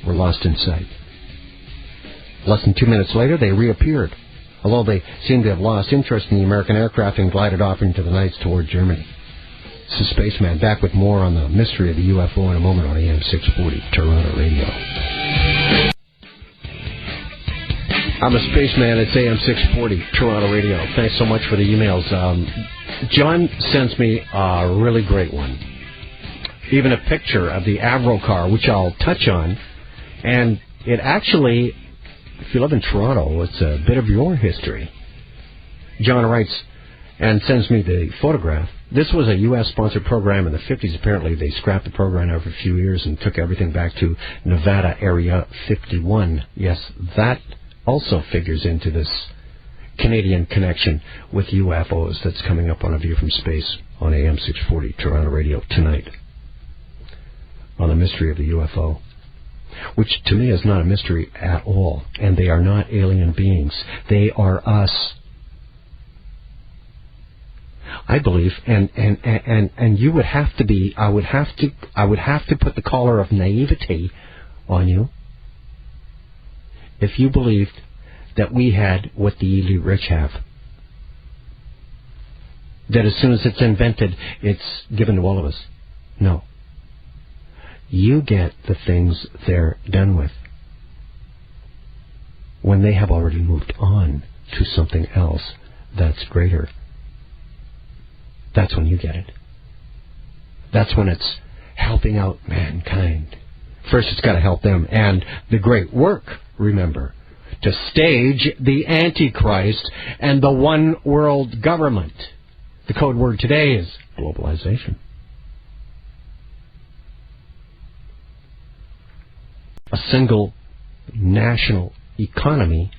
were lost in sight. Less than 2 minutes later, they reappeared, although they seemed to have lost interest in the American aircraft and glided off into the nights toward Germany. This is Spaceman, back with more on the mystery of the UFO in a moment on AM 640, Toronto Radio. I'm a Spaceman. It's AM 640, Toronto Radio. Thanks so much for the emails. John sends me a really great one. Even a picture of the Avro car, which I'll touch on. And it actually, if you live in Toronto, it's a bit of your history. John writes and sends me the photograph. This was a U.S.-sponsored program in the 50s. Apparently, they scrapped the program after a few years and took everything back to Nevada Area 51. Yes, that also figures into this Canadian connection with UFOs that's coming up on A View from Space on AM 640, Toronto Radio, tonight. On the mystery of the UFO, which to me is not a mystery at all. And they are not alien beings. They are us. I believe, and you would have to be, I would have to put the collar of naivety on you if you believed that we had what the elite rich have. That as soon as it's invented, it's given to all of us. No. You get the things they're done with when they have already moved on to something else that's greater. That's when you get it. That's when it's helping out mankind. First, it's got to help them. And the great work, remember, to stage the Antichrist and the one world government. The code word today is globalization. A single national economy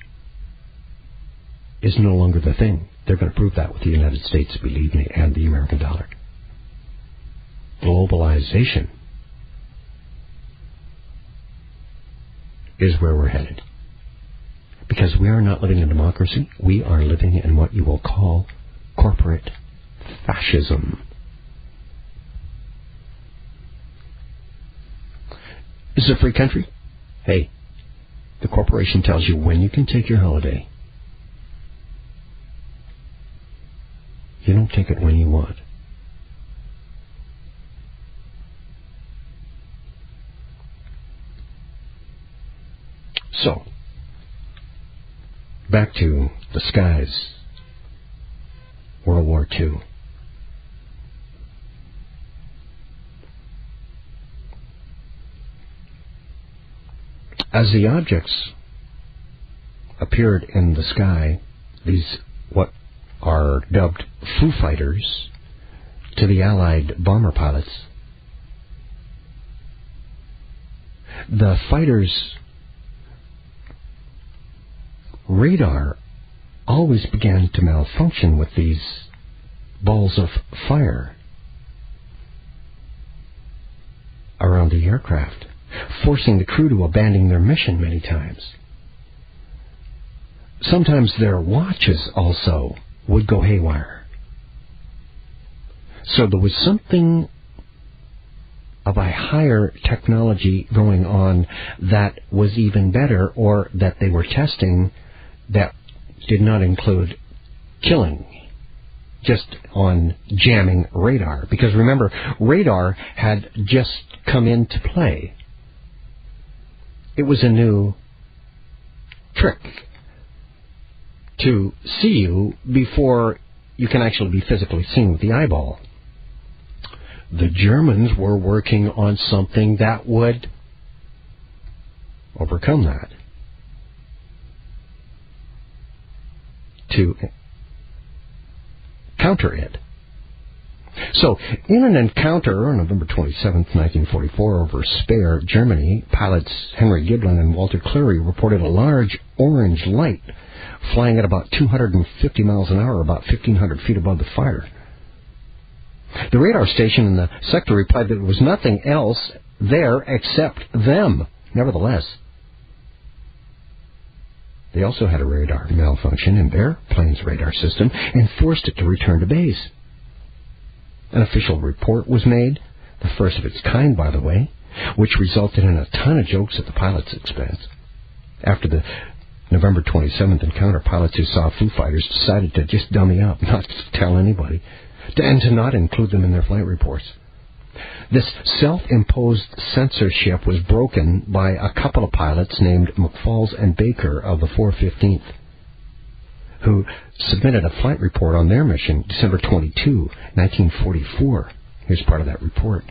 is no longer the thing. They're going to prove that with the United States, believe me, and the American dollar. Globalization is where we're headed. Because we are not living in democracy. We are living in what you will call corporate fascism. This is a free country. Hey, the corporation tells you when you can take your holiday. You don't take it when you want. So, back to the skies. World War II. As the objects appeared in the sky, these what are dubbed Foo Fighters, to the Allied bomber pilots, the fighters' radar always began to malfunction with these balls of fire around the aircraft, forcing the crew to abandon their mission many times. Sometimes their watches also would go haywire. So there was something of a higher technology going on that was even better, or that they were testing, that did not include killing, just on jamming radar. Because remember, radar had just come into play. It was a new trick to see you before you can actually be physically seen with the eyeball. The Germans were working on something that would overcome that, to counter it. So, in an encounter on November 27, 1944, over Speyer, Germany, pilots Henry Giblin and Walter Cleary reported a large orange light flying at about 250 miles an hour, about 1,500 feet above the fire. The radar station in the sector replied that there was nothing else there except them. Nevertheless, they also had a radar malfunction in their plane's radar system and forced it to return to base. An official report was made, the first of its kind, by the way, which resulted in a ton of jokes at the pilot's expense. After the November 27th encounter, pilots who saw Foo Fighters decided to just dummy up, not to tell anybody, and to not include them in their flight reports. This self-imposed censorship was broken by a couple of pilots named McFalls and Baker of the 415th, who submitted a flight report on their mission December 22, 1944. Here's part of that report.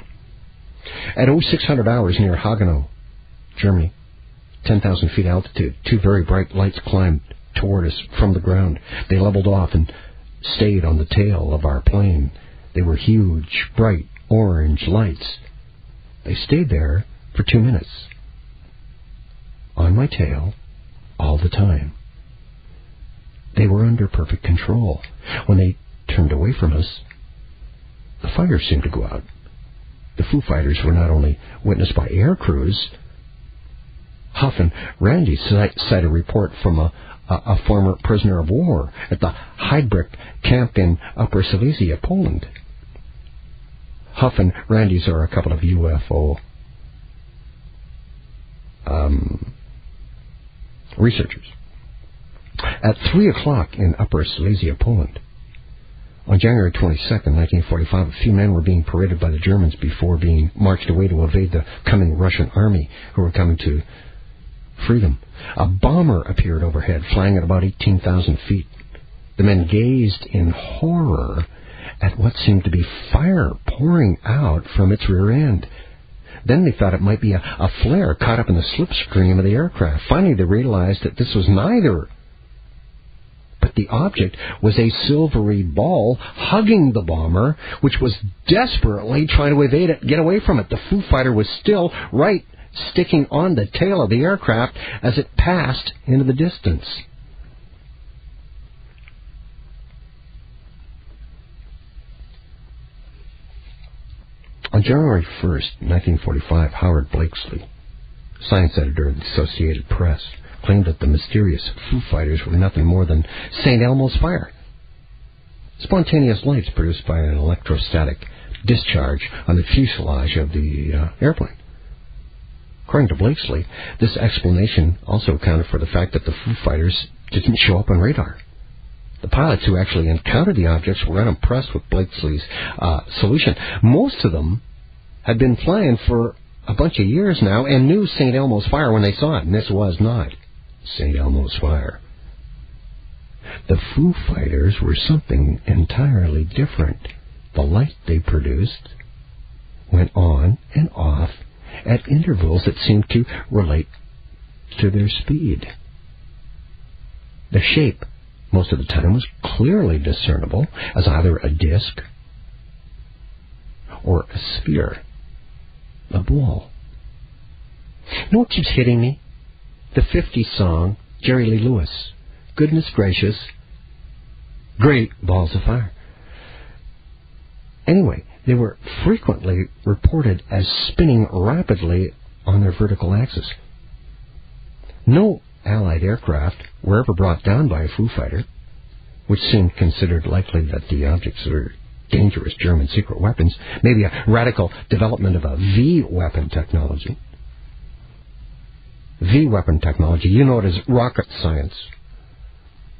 At 0600 hours near Hagenau, Germany, 10,000 feet altitude, two very bright lights climbed toward us from the ground. They leveled off and stayed on the tail of our plane. They were huge, bright, orange lights. They stayed there for 2 minutes. On my tail, all the time. They were under perfect control. When they turned away from us, the fire seemed to go out. The Foo Fighters were not only witnessed by air crews. Huff and Randy cite a report from a former prisoner of war at the Heidbrück camp in Upper Silesia, Poland. Huff and Randy's are a couple of UFO researchers. At 3 o'clock in Upper Silesia, Poland, on January 22nd, 1945, a few men were being paraded by the Germans before being marched away to evade the coming Russian army who were coming to free them. A bomber appeared overhead, flying at about 18,000 feet. The men gazed in horror at what seemed to be fire pouring out from its rear end. Then they thought it might be a flare caught up in the slipstream of the aircraft. Finally, they realized that this was neither. But the object was a silvery ball hugging the bomber, which was desperately trying to evade it, get away from it. The Foo Fighter was still right sticking on the tail of the aircraft as it passed into the distance. On January 1st, 1945, Howard Blakesley, science editor of the Associated Press, claimed that the mysterious Foo Fighters were nothing more than St. Elmo's fire. Spontaneous lights produced by an electrostatic discharge on the fuselage of the airplane. According to Blakesley, this explanation also accounted for the fact that the Foo Fighters didn't show up on radar. The pilots who actually encountered the objects were unimpressed with Blakesley's solution. Most of them had been flying for a bunch of years now and knew St. Elmo's fire when they saw it, and this was not St. Elmo's fire. The Foo Fighters were something entirely different. The light they produced went on and off at intervals that seemed to relate to their speed. The shape, most of the time, was clearly discernible as either a disk or a sphere, a ball. You know what keeps hitting me? The 50s song, Jerry Lee Lewis. Goodness gracious, great balls of fire. Anyway, they were frequently reported as spinning rapidly on their vertical axis. No Allied aircraft were ever brought down by a Foo Fighter, which seemed considered likely that the objects were dangerous German secret weapons, maybe a radical development of a V-weapon technology. V-weapon technology, you know it as rocket science.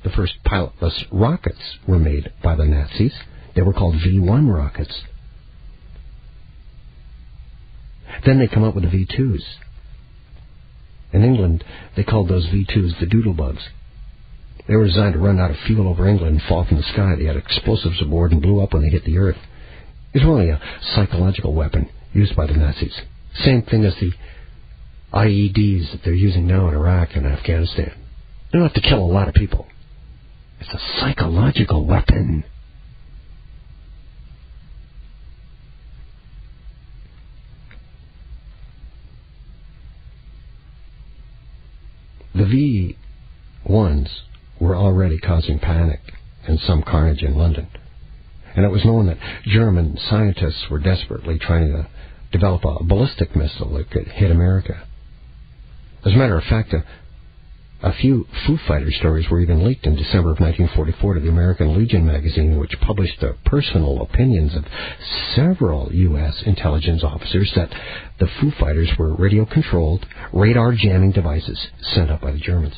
The first pilotless rockets were made by the Nazis. They were called V-1 rockets. Then they come up with the V-2s. In England, they called those V-2s the doodlebugs. They were designed to run out of fuel over England and fall from the sky. They had explosives aboard and blew up when they hit the earth. It was really a psychological weapon used by the Nazis. Same thing as the IEDs that they're using now in Iraq and Afghanistan. They don't have to kill a lot of people. It's a psychological weapon. The V-1s were already causing panic and some carnage in London. And it was known that German scientists were desperately trying to develop a ballistic missile that could hit America. As a matter of fact, a few Foo Fighter stories were even leaked in December of 1944 to the American Legion magazine, which published the personal opinions of several U.S. intelligence officers that the Foo Fighters were radio-controlled, radar-jamming devices sent up by the Germans.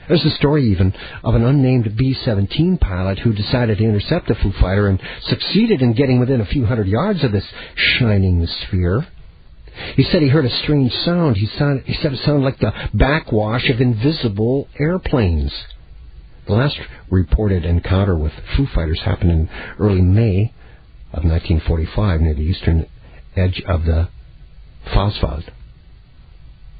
There's a story even of an unnamed B-17 pilot who decided to intercept a Foo Fighter and succeeded in getting within a few hundred yards of this shining sphere. He said he heard a strange sound. He said it sounded like the backwash of invisible airplanes. The last reported encounter with Foo Fighters happened in early May of 1945 near the eastern edge of the Phosphod.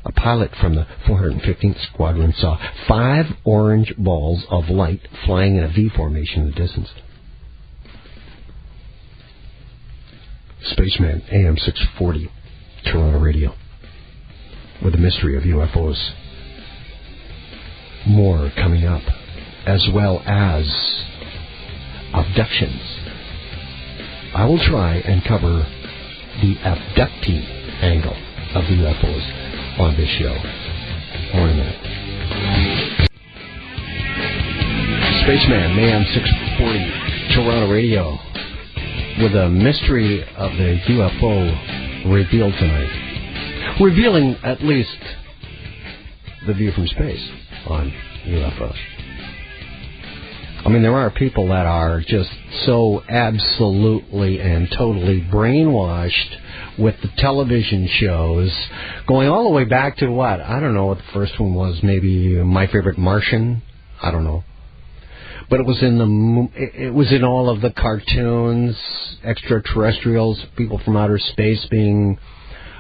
A pilot from the 415th Squadron saw 5 orange balls of light flying in a V formation in the distance. Spaceman, AM 640, Toronto Radio, with the mystery of UFOs. More coming up, as well as abductions. I will try and cover the abductee angle of the UFOs on this show. More in a minute. Spaceman, AM 640, Toronto Radio, with a mystery of the UFO revealed tonight. Revealing at least the view from space on UFOs. I mean, there are people that are just so absolutely and totally brainwashed with the television shows, going all the way back to what? I don't know what the first one was, maybe My Favorite Martian? I don't know. But it was in all of the cartoons, extraterrestrials, people from outer space being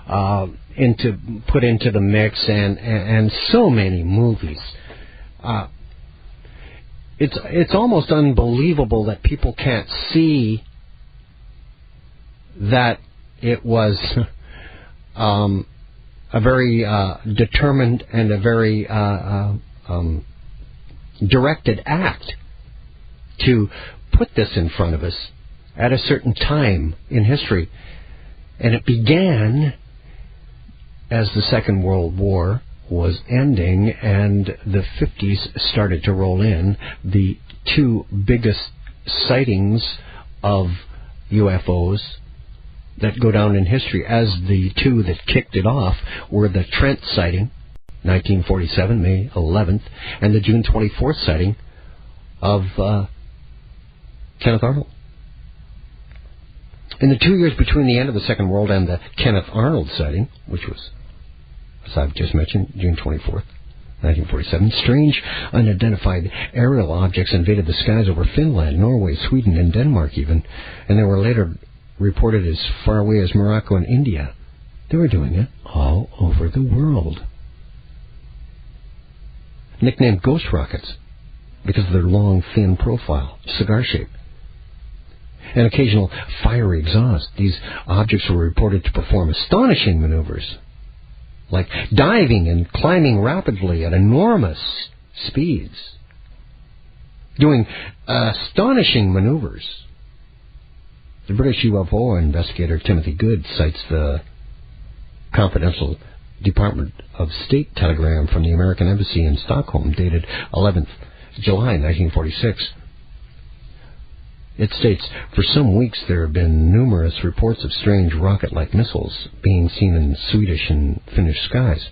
put into the mix, and so many movies. It's almost unbelievable that people can't see that it was a very determined and a very directed act to put this in front of us at a certain time in history. And it began as the Second World War was ending and the 50s started to roll in. The two biggest sightings of UFOs that go down in history as the two that kicked it off were the Trent Sighting, 1947, May 11th, and the June 24th sighting of Kenneth Arnold. In the 2 years between the end of the Second World and the Kenneth Arnold sighting, which was, as I've just mentioned, June 24th, 1947, strange, unidentified aerial objects invaded the skies over Finland, Norway, Sweden, and Denmark even, and they were later reported as far away as Morocco and India. They were doing it all over the world. Nicknamed ghost rockets because of their long, thin profile, cigar shape, and occasional fiery exhaust. These objects were reported to perform astonishing maneuvers, like diving and climbing rapidly at enormous speeds, doing astonishing maneuvers. The British UFO investigator Timothy Good cites the confidential Department of State telegram from the American Embassy in Stockholm dated 11th July 1946. It states, for some weeks there have been numerous reports of strange rocket-like missiles being seen in Swedish and Finnish skies.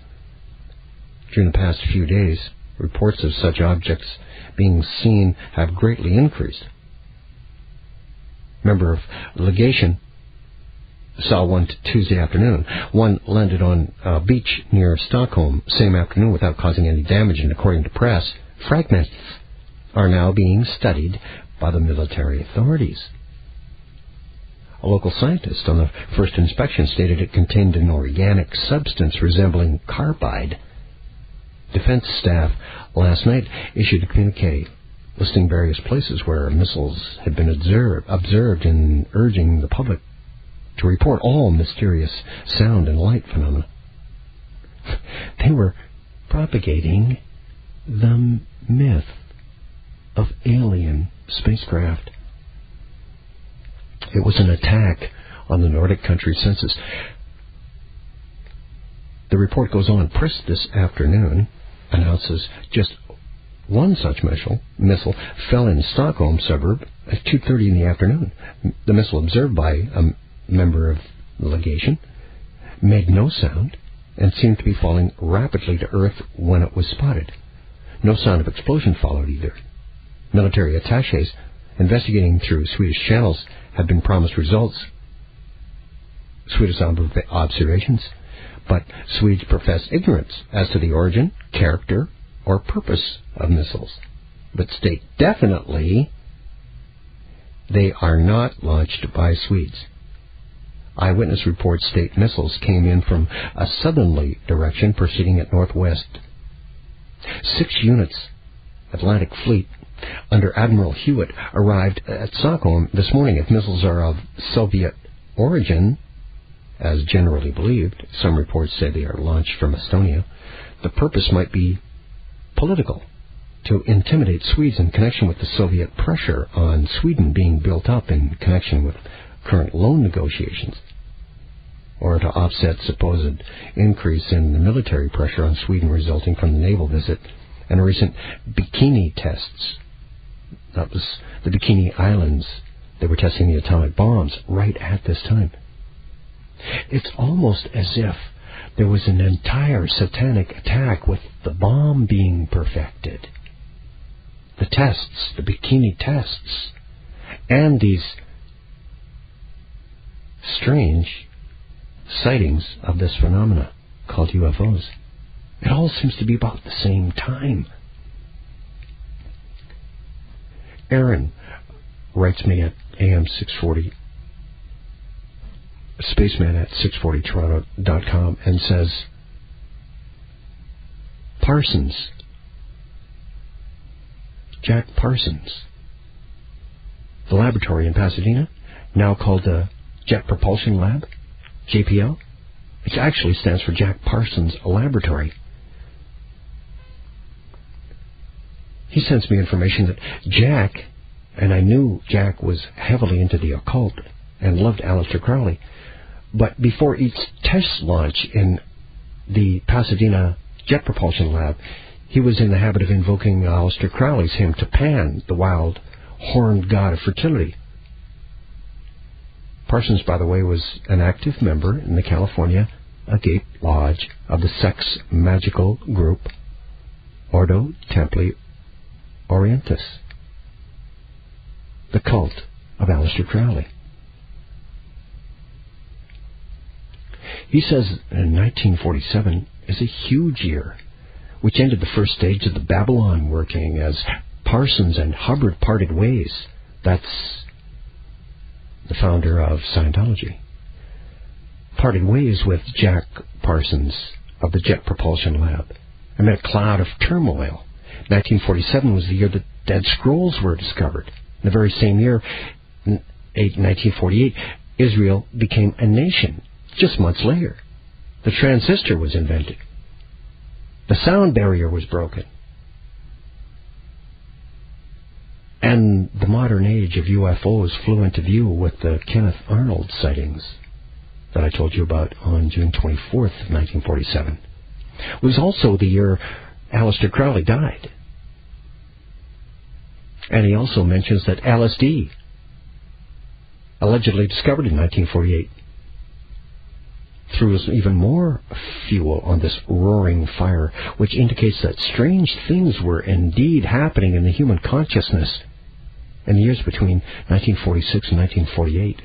During the past few days, reports of such objects being seen have greatly increased. Member of legation saw one Tuesday afternoon. One landed on a beach near Stockholm same afternoon without causing any damage, and according to press, fragments are now being studied by the military authorities. A local scientist on the first inspection stated it contained an organic substance resembling carbide. Defense staff last night issued a communique listing various places where missiles had been observed and urging the public to report all mysterious sound and light phenomena. They were propagating the myth of alien spacecraft. It was an attack on the Nordic country census. The report goes on. Press this afternoon announces just one such missile fell in Stockholm suburb at 2:30 in the afternoon. The missile, observed by a member of the legation, made no sound and seemed to be falling rapidly to Earth when it was spotted. No sound of explosion followed either. Military attachés investigating through Swedish channels had been promised results, Swedish observations, but Swedes profess ignorance as to the origin, character, or purpose of missiles, but state definitely they are not launched by Swedes. Eyewitness reports state missiles came in from a southerly direction proceeding at northwest. 6 units, Atlantic Fleet, under Admiral Hewitt, arrived at Stockholm this morning. If missiles are of Soviet origin, as generally believed, some reports say they are launched from Estonia, the purpose might be political, to intimidate Swedes in connection with the Soviet pressure on Sweden being built up in connection with current loan negotiations, or to offset supposed increase in the military pressure on Sweden resulting from the naval visit and recent bikini tests. That was the Bikini Islands. They were testing the atomic bombs right at this time. It's almost as if there was an entire satanic attack with the bomb being perfected. The tests, the bikini tests, and these strange sightings of this phenomena called UFOs. It all seems to be about the same time. Aaron writes me at AM 640, Spaceman at 640toronto.com, and says, Parsons, Jack Parsons, the laboratory in Pasadena, now called the Jet Propulsion Lab, JPL, which actually stands for Jack Parsons Laboratory. He sends me information that Jack, and I knew Jack was heavily into the occult and loved Aleister Crowley, but before each test launch in the Pasadena Jet Propulsion Lab, he was in the habit of invoking Aleister Crowley's hymn to Pan, the wild, horned god of fertility. Parsons, by the way, was an active member in the California Agate Lodge of the sex magical group Ordo Templi Orientis, the cult of Aleister Crowley. He says in 1947 is a huge year, which ended the first stage of the Babylon working as Parsons and Hubbard parted ways. That's the founder of Scientology. Parted ways with Jack Parsons of the Jet Propulsion Lab amid a cloud of turmoil. 1947 was the year that Dead Scrolls were discovered. In the very same year, 1948, Israel became a nation. Just months later, the transistor was invented. The sound barrier was broken. And the modern age of UFOs flew into view with the Kenneth Arnold sightings that I told you about on June 24th, 1947. It was also the year Aleister Crowley died. And he also mentions that LSD, allegedly discovered in 1948, threw even more fuel on this roaring fire, which indicates that strange things were indeed happening in the human consciousness in the years between 1946 and 1948.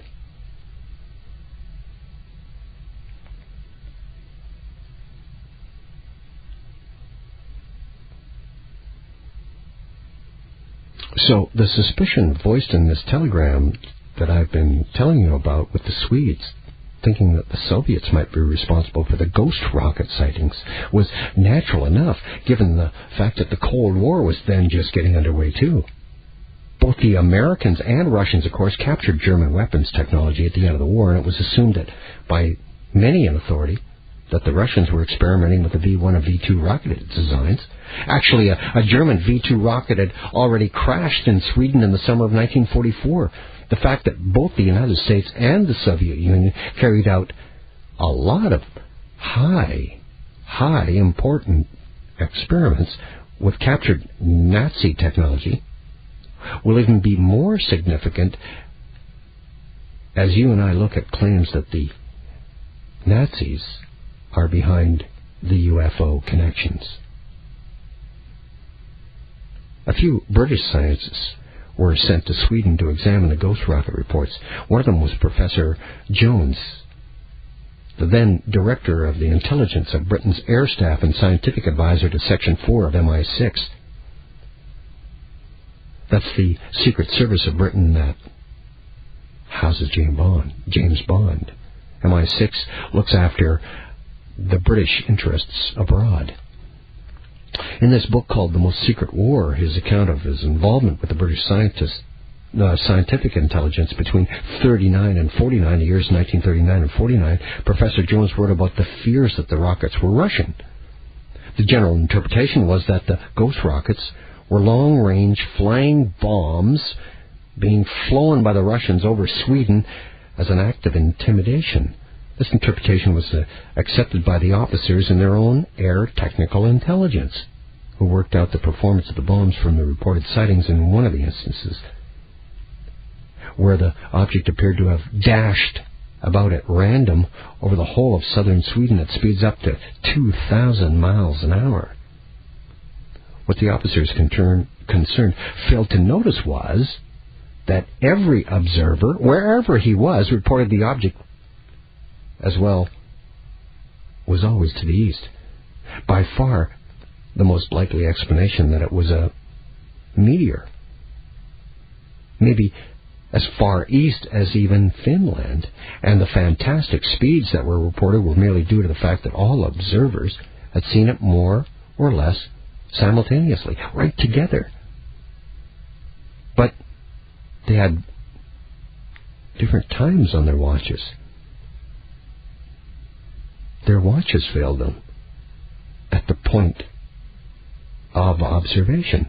So the suspicion voiced in this telegram that I've been telling you about with the Swedes, thinking that the Soviets might be responsible for the ghost rocket sightings, was natural enough, given the fact that the Cold War was then just getting underway too. Both the Americans and Russians, of course, captured German weapons technology at the end of the war, and it was assumed that by many in authority that the Russians were experimenting with the V-1 and V-2 rocket designs. Actually, a German V-2 rocket had already crashed in Sweden in the summer of 1944. The fact that both the United States and the Soviet Union carried out a lot of high important experiments with captured Nazi technology will even be more significant as you and I look at claims that the Nazis are behind the UFO connections. A few British scientists were sent to Sweden to examine the ghost rocket reports. One of them was Professor Jones, the then director of the intelligence of Britain's air staff and scientific advisor to Section 4 of MI6. That's the Secret Service of Britain that houses James Bond. MI6 looks after the British interests abroad. In this book called The Most Secret War, his account of his involvement with the British scientific intelligence between 39 and 49, the years 1939 and 49, Professor Jones wrote about the fears that the rockets were Russian. The general interpretation was that the ghost rockets were long-range flying bombs being flown by the Russians over Sweden as an act of intimidation. This interpretation was accepted by the officers in their own air technical intelligence, who worked out the performance of the bombs from the reported sightings in one of the instances, where the object appeared to have dashed about at random over the whole of southern Sweden at speeds up to 2,000 miles an hour. What the officers concerned failed to notice was that every observer, wherever he was, reported the object as well was always to the east. By far the most likely explanation that it was a meteor, maybe as far east as even Finland, and the fantastic speeds that were reported were merely due to the fact that all observers had seen it more or less simultaneously, right together. But they had different times on their watches. Their watches failed them at the point of observation,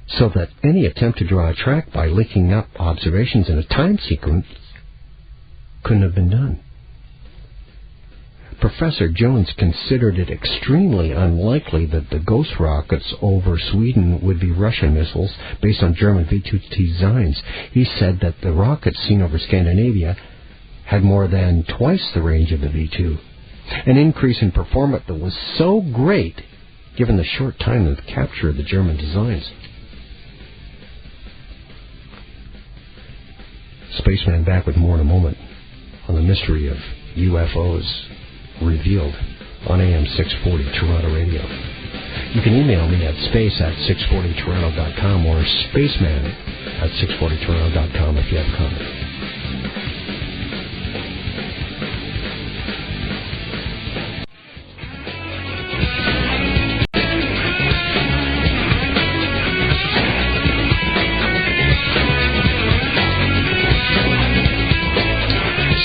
so that any attempt to draw a track by linking up observations in a time sequence couldn't have been done. Professor Jones considered it extremely unlikely that the ghost rockets over Sweden would be Russian missiles based on German V-2 designs. He said that the rockets seen over Scandinavia had more than twice the range of the V-2. An increase in performance that was so great, given the short time of the capture of the German designs. Spaceman back with more in a moment on the mystery of UFOs revealed on AM 640 Toronto Radio. You can email me at space@640toronto.com or spaceman@640toronto.com if you have a comment.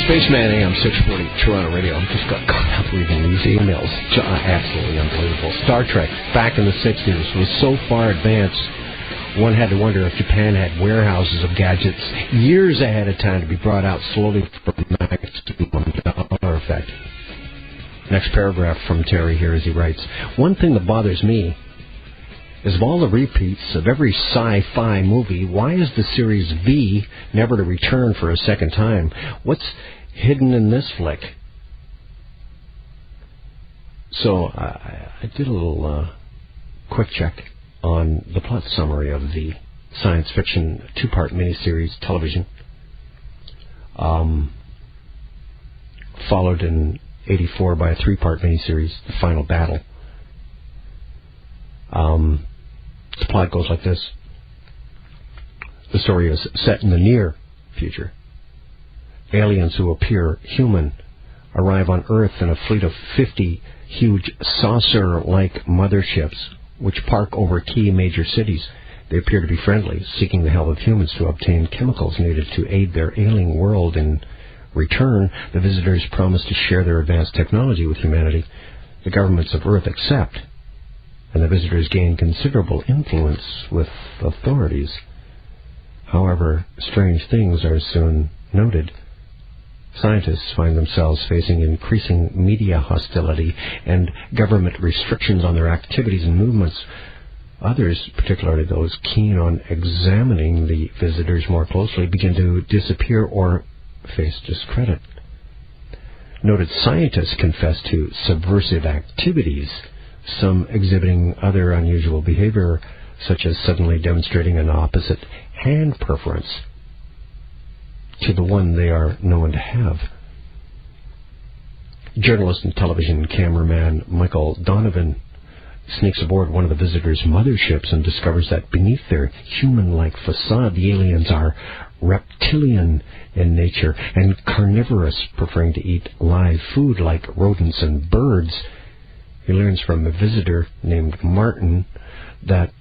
Spaceman AM 640 Toronto Radio. I'm just got caught up reading these emails. Absolutely unbelievable. Star Trek back in the 60s was so far advanced, one had to wonder if Japan had warehouses of gadgets years ahead of time to be brought out slowly for maximum dollar effect. Next paragraph from Terry here as he writes, one thing that bothers me is of all the repeats of every sci-fi movie, why is the series V never to return for a second time? What's hidden in this flick? So I did a little quick check on the plot summary of the science fiction two-part miniseries television, followed in '84 by a three-part miniseries, The Final Battle. The plot goes like this. The story is set in the near future. Aliens who appear human arrive on Earth in a fleet of 50 huge saucer-like motherships which park over key major cities. They appear to be friendly, seeking the help of humans to obtain chemicals needed to aid their ailing world in return, the visitors promise to share their advanced technology with humanity. The governments of Earth accept, and the visitors gain considerable influence with authorities. However, strange things are soon noted. Scientists find themselves facing increasing media hostility and government restrictions on their activities and movements. Others, particularly those keen on examining the visitors more closely, begin to disappear or face discredit. Noted scientists confess to subversive activities, some exhibiting other unusual behavior, such as suddenly demonstrating an opposite hand preference to the one they are known to have. Journalist and television cameraman Michael Donovan sneaks aboard one of the visitors' motherships and discovers that beneath their human-like facade, the aliens are reptilian in nature and carnivorous, preferring to eat live food like rodents and birds. He learns from a visitor named Martin that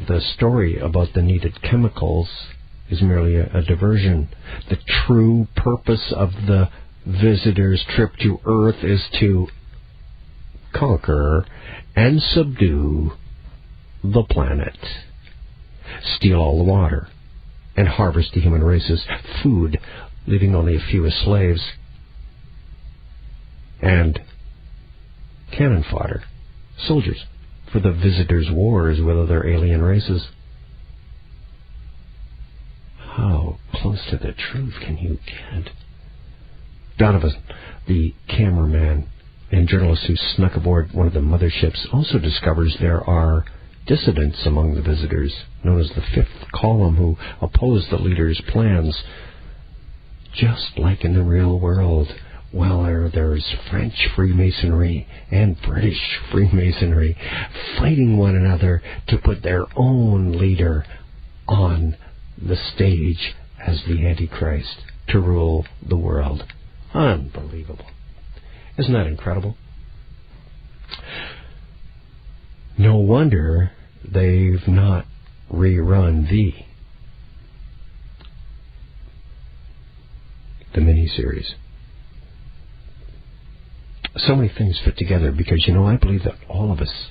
the story about the needed chemicals is merely a diversion. The true purpose of the visitor's trip to Earth is to conquer and subdue the planet, steal all the water, and harvest the human race's food, leaving only a few as slaves and cannon fodder, soldiers, for the visitors' wars with other alien races. How close to the truth can you get? Donovan, the cameraman and journalist who snuck aboard one of the motherships, also discovers there are dissidents among the visitors, known as the Fifth Column, who oppose the leader's plans. Just like in the real world, well, there's French Freemasonry and British Freemasonry fighting one another to put their own leader on the stage as the Antichrist to rule the world. Unbelievable. Isn't that incredible? No wonder they've not rerun the miniseries. So many things fit together because, I believe that all of us,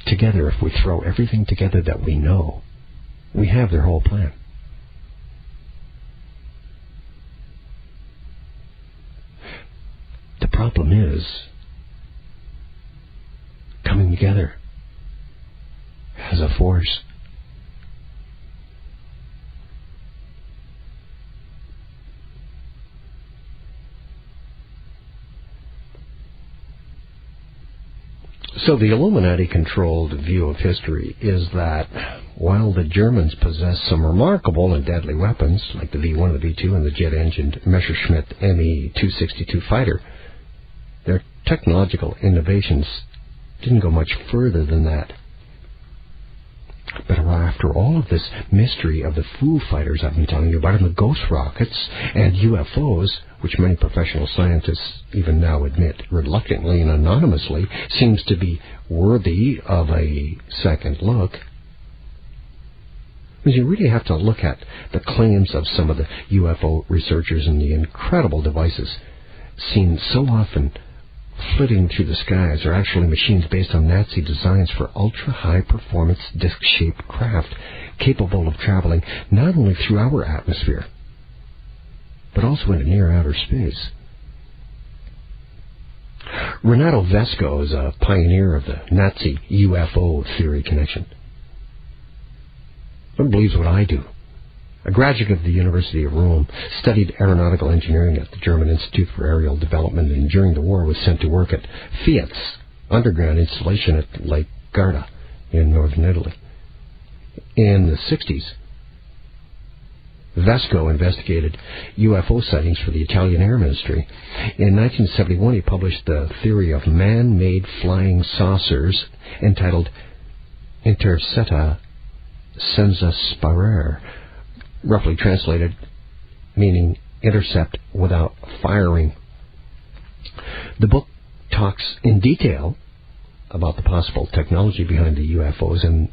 together, if we throw everything together that we know, we have their whole plan. The problem is coming together as a force. So the Illuminati-controlled view of history is that while the Germans possess some remarkable and deadly weapons, like the V-1, the V-2, and the jet-engined Messerschmitt Me-262 fighter, their technological innovations didn't go much further than that. But after all of this mystery of the Foo Fighters I've been telling you about, and the ghost rockets and UFOs, which many professional scientists even now admit reluctantly and anonymously, seems to be worthy of a second look. Because you really have to look at the claims of some of the UFO researchers and the incredible devices seen so often flitting through the skies are actually machines based on Nazi designs for ultra-high-performance disc-shaped craft capable of traveling not only through our atmosphere, but also into near outer space. Renato Vesco is a pioneer of the Nazi UFO theory connection. He believes what I do. A graduate of the University of Rome, studied aeronautical engineering at the German Institute for Aerial Development, and during the war was sent to work at Fiat's underground installation at Lake Garda in northern Italy. In the 60s, Vesco investigated UFO sightings for the Italian Air Ministry. In 1971, he published the theory of man-made flying saucers, entitled Intercepta Senza Sparare, roughly translated meaning intercept without firing. The book talks in detail about the possible technology behind the UFOs and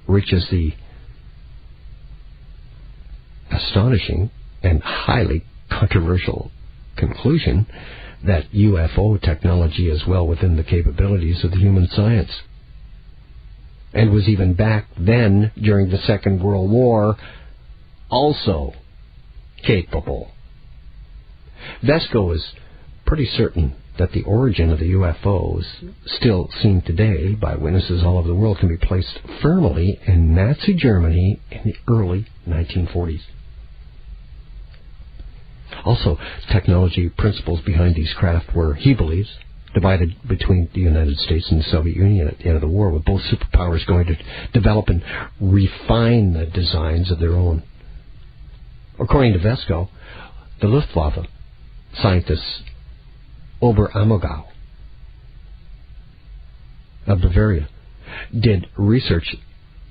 reaches the astonishing and highly controversial conclusion that UFO technology is well within the capabilities of the human science, and was even back then, during the Second World War, also capable. Vesco is pretty certain that the origin of the UFOs, still seen today by witnesses all over the world, can be placed firmly in Nazi Germany in the early 1940s. Also, technology principles behind these craft were, he believes, divided between the United States and the Soviet Union at the end of the war, with both superpowers going to develop and refine the designs of their own. According to Vesco, the Luftwaffe scientists Oberammergau of Bavaria did research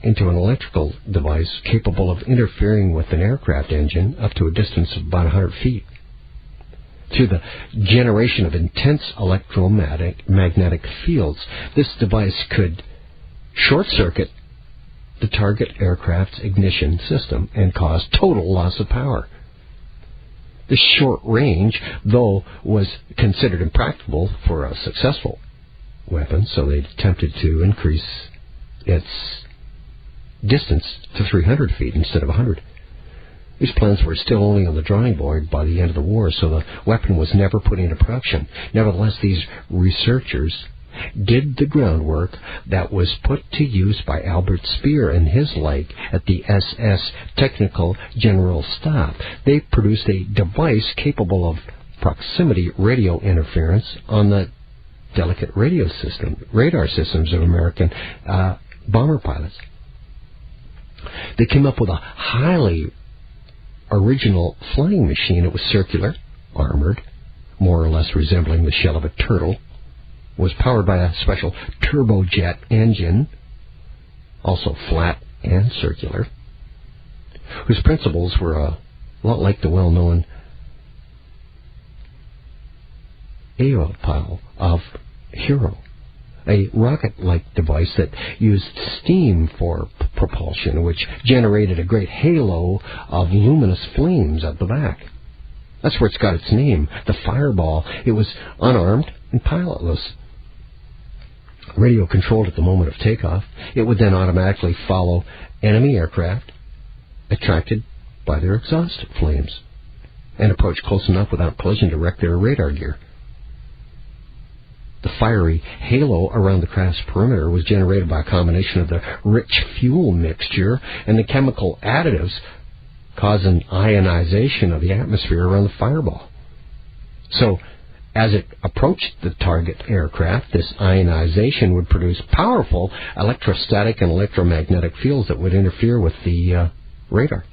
into an electrical device capable of interfering with an aircraft engine up to a distance of about 100 feet. Through the generation of intense electromagnetic fields, this device could short-circuit the target aircraft's ignition system and cause total loss of power. This short range, though, was considered impractical for a successful weapon, so they attempted to increase its distance to 300 feet instead of 100. These plans were still only on the drawing board by the end of the war, so the weapon was never put into production. Nevertheless, these researchers did the groundwork that was put to use by Albert Speer and his like at the SS Technical General Staff. They produced a device capable of proximity radio interference on the delicate radar systems of American bomber pilots. They came up with a highly original flying machine. It was circular, armored, more or less resembling the shell of a turtle, was powered by a special turbojet engine, also flat and circular, whose principles were a lot like the well-known aeropile of Hero, a rocket-like device that used steam for propulsion, which generated a great halo of luminous flames at the back. That's where it's got its name, the Fireball. It was unarmed and pilotless. Radio-controlled at the moment of takeoff, it would then automatically follow enemy aircraft attracted by their exhaust flames and approach close enough without collision to wreck their radar gear. The fiery halo around the craft's perimeter was generated by a combination of the rich fuel mixture and the chemical additives causing ionization of the atmosphere around the Fireball. So, as it approached the target aircraft, this ionization would produce powerful electrostatic and electromagnetic fields that would interfere with the radar.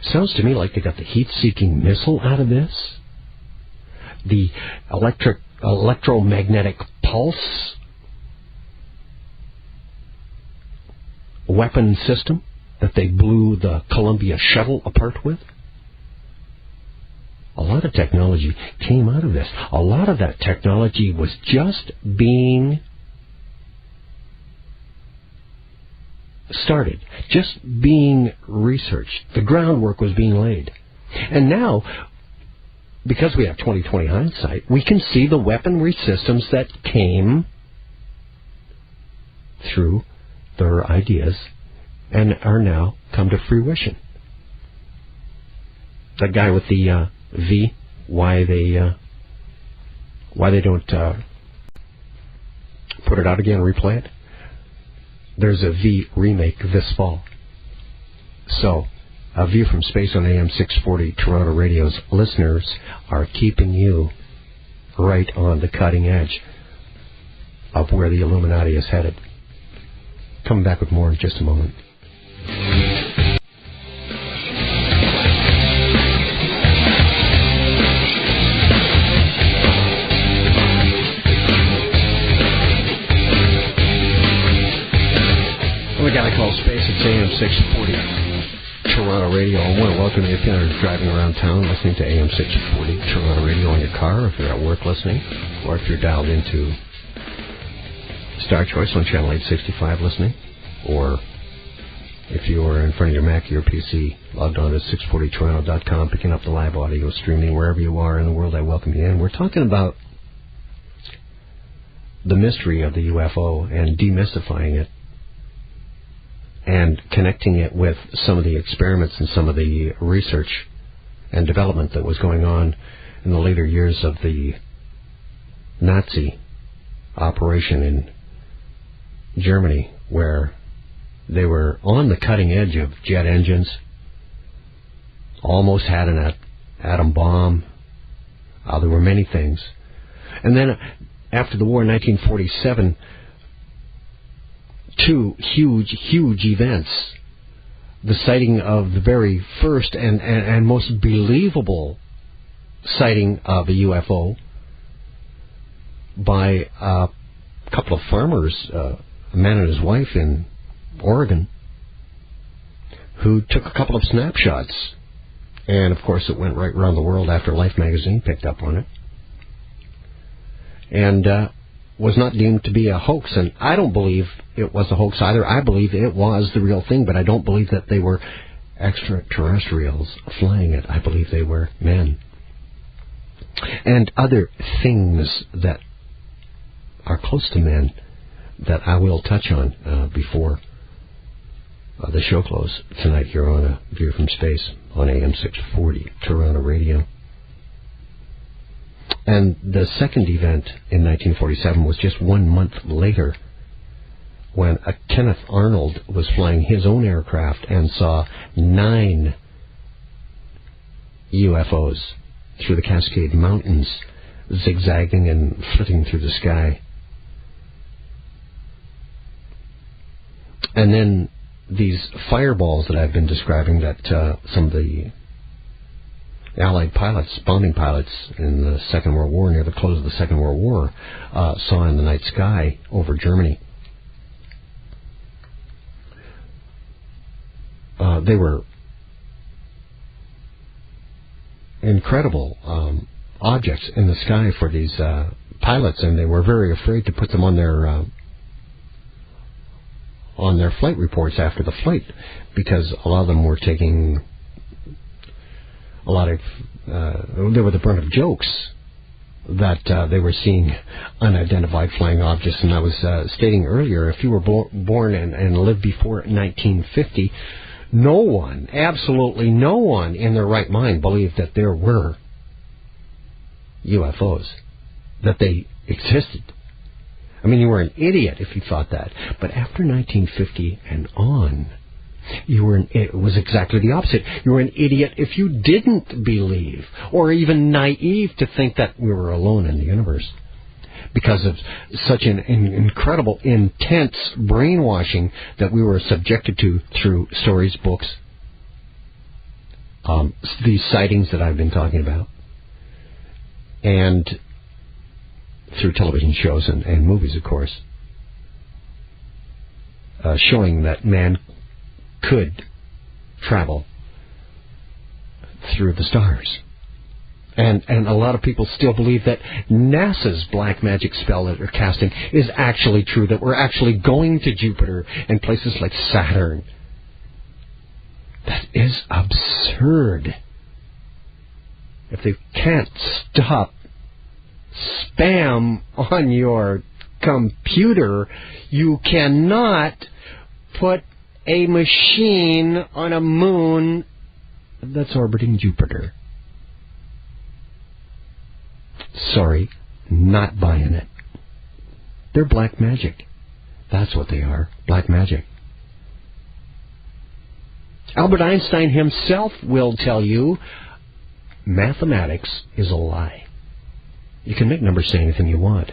Sounds to me like they got the heat-seeking missile out of this. The electromagnetic pulse weapon system that they blew the Columbia shuttle apart with. A lot of technology came out of this. A lot of that technology was just being started, just being researched. The groundwork was being laid. And now, because we have 20/20 hindsight, we can see the weaponry systems that came through their ideas and are now come to fruition. That guy with the V, why they don't put it out again, replay it? There's a V remake this fall. So, A View from Space on AM 640 Toronto Radio's listeners are keeping you right on the cutting edge of where the Illuminati is headed. Coming back with more in just a moment. We got to call Space. It's AM 640 Toronto Radio. I want to welcome you if you're driving around town listening to AM 640 Toronto Radio in your car, or if you're at work listening, or if you're dialed into Star Choice on Channel 865 listening, or If you are in front of your Mac or your PC, logged on to 640toronto.com, picking up the live audio streaming wherever you are in the world, I welcome you in. We're talking about the mystery of the UFO and demystifying it and connecting it with some of the experiments and some of the research and development that was going on in the later years of the Nazi operation in Germany, where they were on the cutting edge of jet engines, almost had an atom bomb. There were many things. And then after the war in 1947, two huge events. The sighting of the very first and most believable sighting of a UFO by a couple of farmers, a man and his wife in Oregon, who took a couple of snapshots. And, of course, it went right around the world after Life magazine picked up on it. And was not deemed to be a hoax. And I don't believe it was a hoax either. I believe it was the real thing, but I don't believe that they were extraterrestrials flying it. I believe they were men. And other things that are close to men that I will touch on before the show close tonight here on A View from Space on AM 640 Toronto Radio. And the second event in 1947 was just 1 month later, when Kenneth Arnold was flying his own aircraft and saw 9 UFOs through the Cascade Mountains, zigzagging and flitting through the sky. And then these fireballs that I've been describing that some of the Allied pilots, bombing pilots in the Second World War, near the close of the Second World War, saw in the night sky over Germany. They were incredible objects in the sky for these pilots, and they were very afraid to put them on their flight reports after the flight, because a lot of them were taking a lot of, they were the brunt of jokes that they were seeing unidentified flying objects. And I was stating earlier, if you were born and lived before 1950, no one, absolutely no one in their right mind believed that there were UFOs, that they existed. I mean, you were an idiot if you thought that. But after 1950 and on, it was exactly the opposite. You were an idiot if you didn't believe, or even naive to think that we were alone in the universe, because of such an incredible, intense brainwashing that we were subjected to through stories, books, these sightings that I've been talking about, and through television shows and movies, of course, showing that man could travel through the stars. And a lot of people still believe that NASA's black magic spell that they're casting is actually true, that we're actually going to Jupiter and places like Saturn. That is absurd. If they can't stop spam on your computer, you cannot put a machine on a moon that's orbiting Jupiter. Sorry, not buying it. They're black magic. That's what they are, black magic. Albert Einstein himself will tell you mathematics is a lie. You can make numbers say anything you want.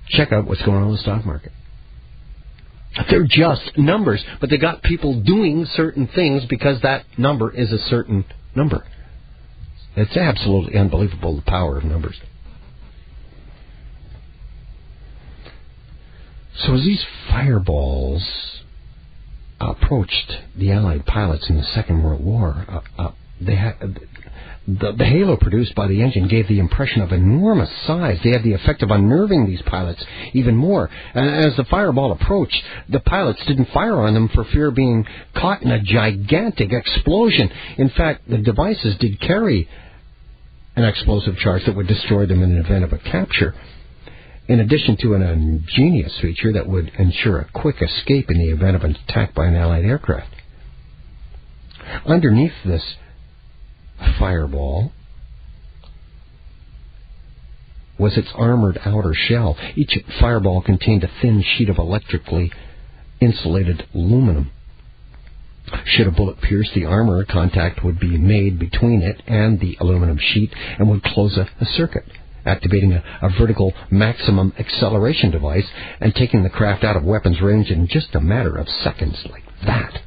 Check out what's going on in the stock market. They're just numbers, but they got people doing certain things because that number is a certain number. It's absolutely unbelievable, the power of numbers. So as these fireballs approached the Allied pilots in the Second World War, The halo produced by the engine gave the impression of enormous size. They had the effect of unnerving these pilots even more. And as the fireball approached, the pilots didn't fire on them for fear of being caught in a gigantic explosion. In fact, the devices did carry an explosive charge that would destroy them in the event of a capture, in addition to an ingenious feature that would ensure a quick escape in the event of an attack by an Allied aircraft. Underneath this fireball was its armored outer shell. Each fireball contained a thin sheet of electrically insulated aluminum. Should a bullet pierce the armor, contact would be made between it and the aluminum sheet and would close a circuit, activating a vertical maximum acceleration device and taking the craft out of weapons range in just a matter of seconds like that.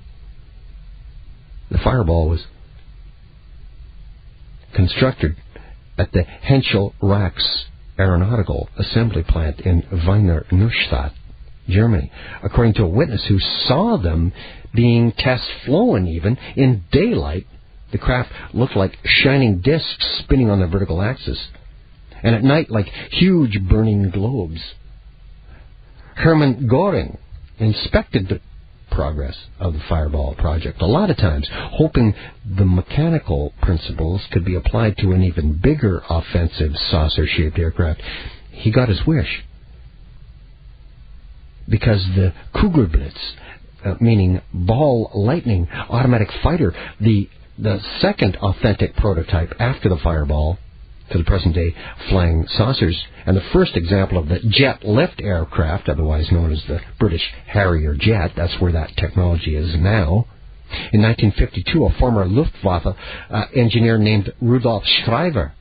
The fireball was constructed at the Henschel-Rax Aeronautical Assembly Plant in Wiener Neustadt, Germany, according to a witness who saw them being test-flown even in daylight. The craft looked like shining discs spinning on the vertical axis, and at night like huge burning globes. Hermann Göring inspected the progress of the Fireball project a lot of times, hoping the mechanical principles could be applied to an even bigger offensive saucer-shaped aircraft. He got his wish, because the Kugelblitz, meaning ball lightning automatic fighter, the second authentic prototype after the Fireball to the present day flying saucers, and the first example of the jet lift aircraft, otherwise known as the British Harrier jet. That's where that technology is now. In 1952, a former Luftwaffe engineer named Rudolf Schreiber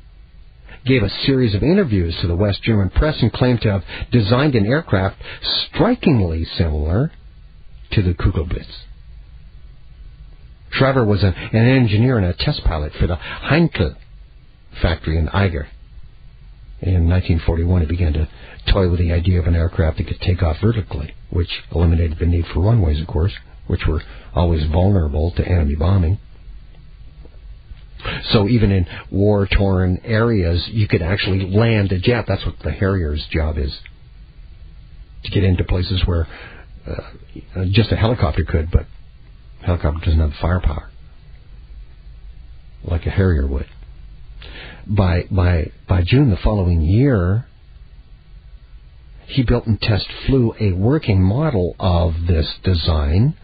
gave a series of interviews to the West German press and claimed to have designed an aircraft strikingly similar to the Kugelblitz. Schreiber was an engineer and a test pilot for the Heinkel factory in Eiger. In 1941, he began to toy with the idea of an aircraft that could take off vertically, which eliminated the need for runways, of course, which were always vulnerable to enemy bombing. So even in war-torn areas, you could actually land a jet. That's what the Harrier's job is, to get into places where just a helicopter could, but a helicopter doesn't have firepower like a Harrier would. By June the following year, he built and test flew a working model of this design,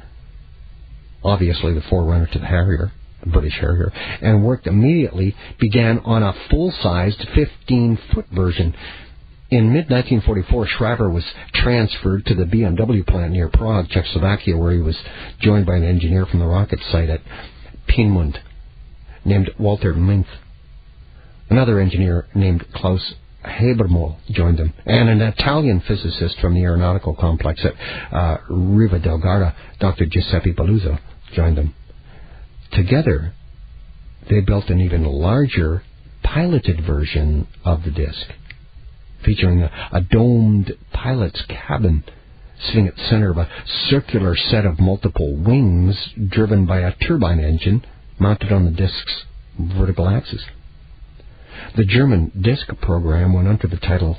obviously the forerunner to the Harrier, the British Harrier, and began on a full-sized 15-foot version. In mid-1944, Schreiber was transferred to the BMW plant near Prague, Czechoslovakia, where he was joined by an engineer from the rocket site at Peenemünde named Walter Minth. Another engineer named Klaus Habermohl joined them, and an Italian physicist from the aeronautical complex at Riva del Garda, Dr. Giuseppe Belluzzo, joined them. Together, they built an even larger piloted version of the disc, featuring a domed pilot's cabin sitting at the center of a circular set of multiple wings driven by a turbine engine mounted on the disc's vertical axis. The German disc program went under the title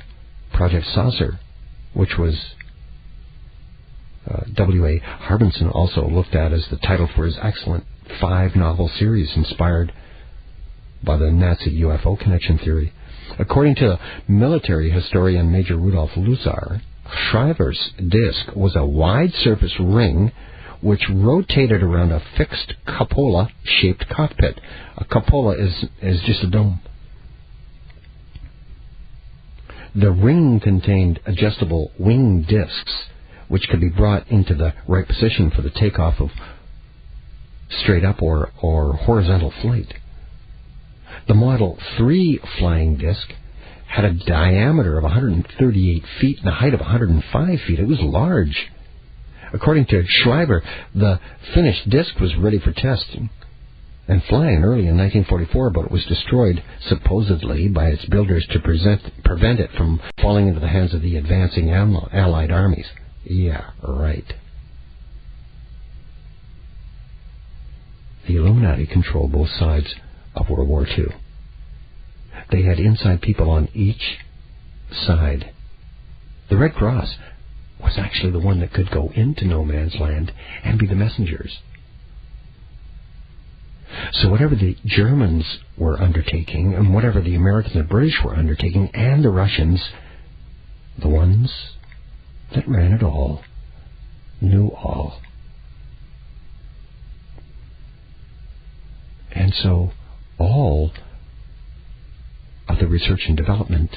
Project Saucer, which was W.A. Harbinson also looked at as the title for his excellent 5-novel series inspired by the Nazi UFO connection theory. According to military historian Major Rudolf Lusar, Schreiber's disc was a wide-surface ring which rotated around a fixed cupola-shaped cockpit. A cupola is just a dome. The ring contained adjustable wing discs, which could be brought into the right position for the takeoff of straight-up or horizontal flight. The Model 3 flying disc had a diameter of 138 feet and a height of 105 feet. It was large. According to Schreiber, the finished disc was ready for testing and flying early in 1944, but it was destroyed, supposedly, by its builders to prevent it from falling into the hands of the advancing Allied armies. Yeah, right. The Illuminati control both sides of World War II. They had inside people on each side. The Red Cross was actually the one that could go into no man's land and be the messengers. So whatever the Germans were undertaking, and whatever the Americans and British were undertaking, and the Russians, the ones that ran it all, knew all. And so all of the research and development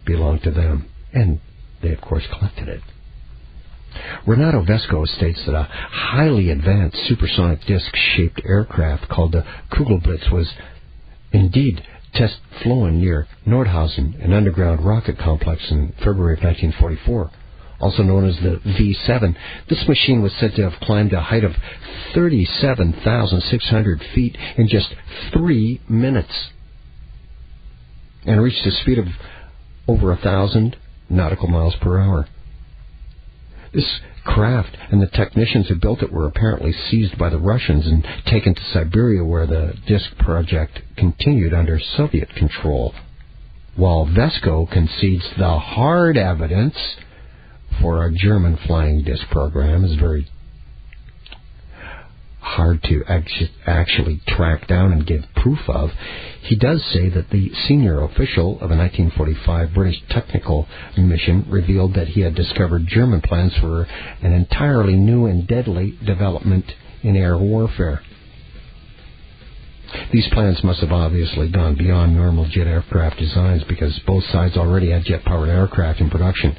belonged to them, and they, of course, collected it. Renato Vesco states that a highly advanced supersonic disc-shaped aircraft called the Kugelblitz was indeed test-flown near Nordhausen, an underground rocket complex, in February of 1944. Also known as the V-7, this machine was said to have climbed a height of 37,600 feet in just 3 minutes and reached a speed of over 1,000 nautical miles per hour. This craft and the technicians who built it were apparently seized by the Russians and taken to Siberia, where the disc project continued under Soviet control, while Vesco concedes the hard evidence for a German flying disc program is very hard to actually track down and give proof of. He does say that the senior official of a 1945 British technical mission revealed that he had discovered German plans for an entirely new and deadly development in air warfare. These plans must have obviously gone beyond normal jet aircraft designs, because both sides already had jet-powered aircraft in production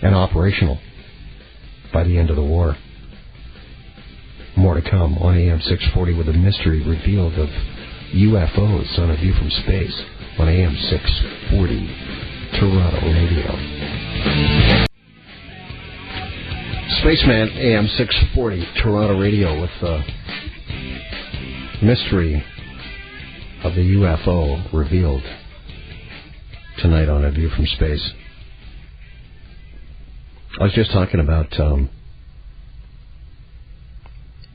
and operational by the end of the war. More to come on AM 640 with a mystery revealed of UFOs on A View from Space on AM 640 Toronto Radio. Spaceman, AM 640 Toronto Radio, with the mystery of the UFO revealed tonight on A View from Space. I was just talking about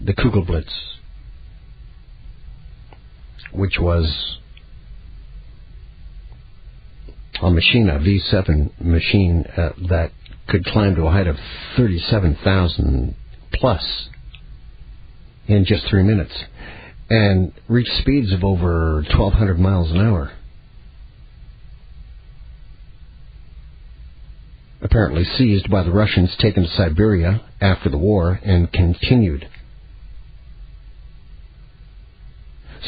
the Kugelblitz, which was a machine, a V-7 machine that could climb to a height of 37,000 plus in just 3 minutes and reach speeds of over 1,200 miles an hour. Apparently seized by the Russians, taken to Siberia after the war, and continued.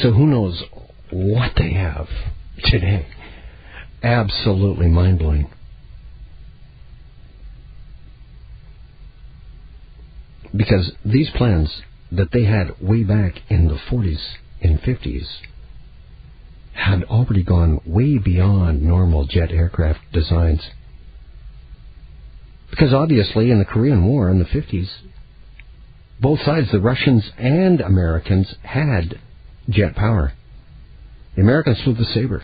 So who knows what they have today. Absolutely mind-blowing. Because these plans that they had way back in the 40s and 50s had already gone way beyond normal jet aircraft designs. Because obviously in the Korean War in the 50s, both sides, the Russians and Americans, had jet power. The Americans flew the Sabre.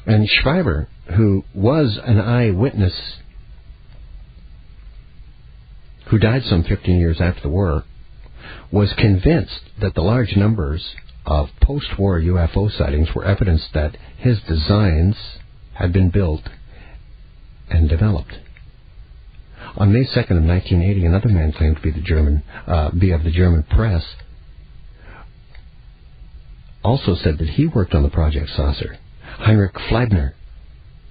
And Schreiber, who was an eyewitness, who died some 15 years after the war, was convinced that the large numbers of post-war UFO sightings were evidence that his designs had been built and developed. On May 2nd of 1980, another man claimed to be of the German press, also said that he worked on the Project Saucer. Heinrich Fleibner,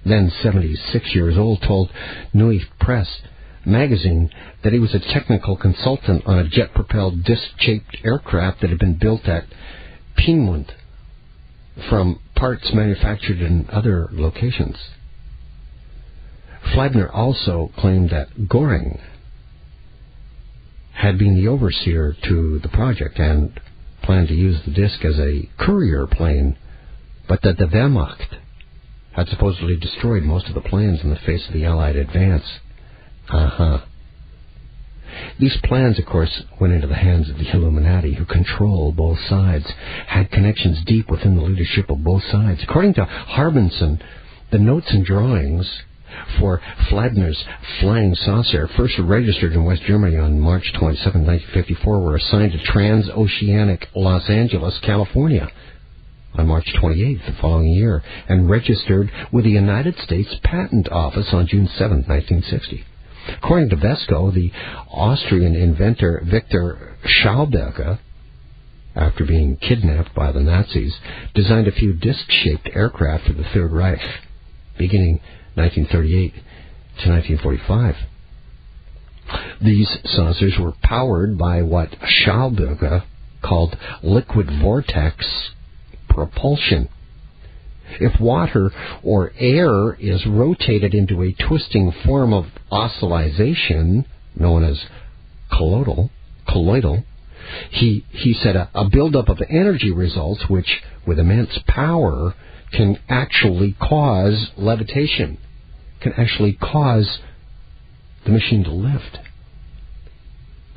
then 76 years old, told Neue Press magazine that he was a technical consultant on a jet-propelled disc-shaped aircraft that had been built at Piemont from parts manufactured in other locations. Fleibner also claimed that Göring had been the overseer to the project and planned to use the disc as a courier plane, but that the Wehrmacht had supposedly destroyed most of the plans in the face of the Allied advance. These plans, of course, went into the hands of the Illuminati, who control both sides, had connections deep within the leadership of both sides. According to Harbinson, the notes and drawings for Fladner's flying saucer, first registered in West Germany on March 27, 1954, were assigned to transoceanic Los Angeles, California on March 28th the following year, and registered with the United States Patent Office on June 7, 1960. According to Vesco, the Austrian inventor Victor Schauberger, after being kidnapped by the Nazis, designed a few disc-shaped aircraft for the Third Reich, beginning 1938 to 1945. These saucers were powered by what Schauberger called liquid vortex propulsion. If water or air is rotated into a twisting form of oscillation, known as colloidal, he said a buildup of energy results which, with immense power, can actually cause levitation, can actually cause the machine to lift,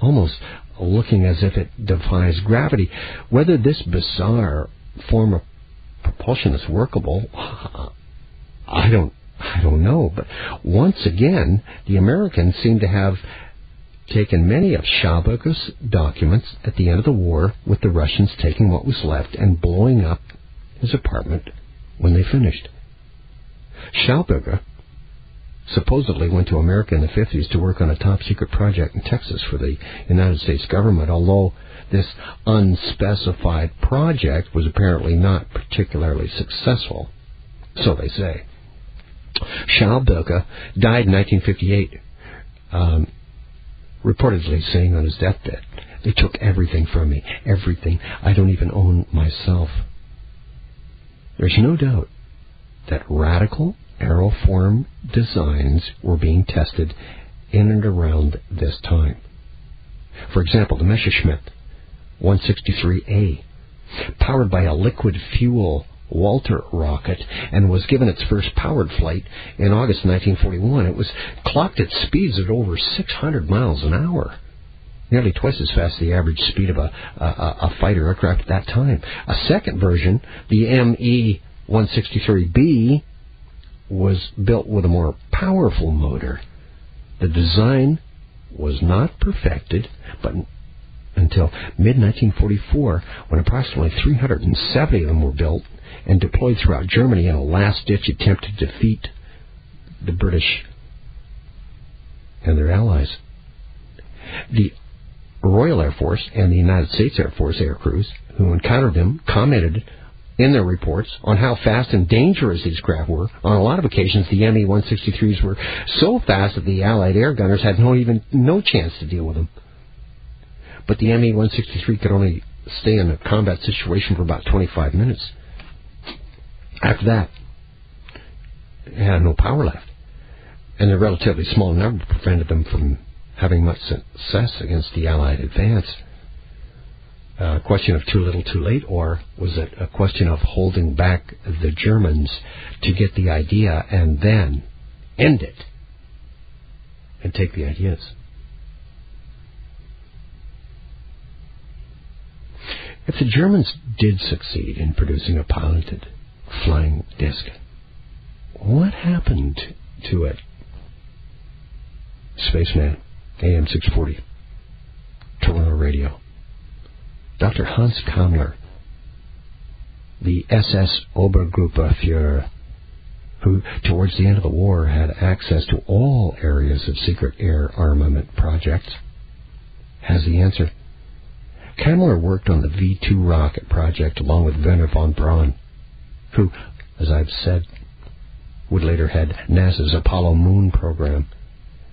almost looking as if it defies gravity. Whether this bizarre form of propulsion is workable, I don't know. But once again, the Americans seem to have taken many of Schauberger's documents at the end of the war, with the Russians taking what was left and blowing up his apartment when they finished. Schauberger supposedly went to America in the 50s to work on a top-secret project in Texas for the United States government, although this unspecified project was apparently not particularly successful, so they say. Schauberger died in 1958, reportedly saying on his deathbed, "They took everything from me, everything. I don't even own myself." There's no doubt that radical aeroform designs were being tested in and around this time. For example, the Messerschmitt 163A, powered by a liquid fuel Walter rocket, and was given its first powered flight in August 1941. It was clocked at speeds at over 600 miles an hour, nearly twice as fast as the average speed of a fighter aircraft at that time. A second version, the ME-163B, was built with a more powerful motor. The design was not perfected, but until mid-1944, when approximately 370 of them were built and deployed throughout Germany in a last-ditch attempt to defeat the British and their allies. The Royal Air Force and the United States Air Force air crews who encountered them commented in their reports on how fast and dangerous these craft were. On a lot of occasions, the ME-163s were so fast that the Allied air gunners had no chance to deal with them. But the ME-163 could only stay in a combat situation for about 25 minutes. After that, it had no power left, and their relatively small number prevented them from having much success against the Allied advance. A question of too little too late, or was it a question of holding back the Germans to get the idea and then end it and take the ideas? If the Germans did succeed in producing a piloted flying disc, what happened to it? Spaceman, AM 640, Toronto Radio. Dr. Hans Kammler, the SS Obergruppenführer, who towards the end of the war had access to all areas of secret air armament projects, has the answer. Kammler worked on the V-2 rocket project along with Werner von Braun, who, as I've said, would later head NASA's Apollo Moon program,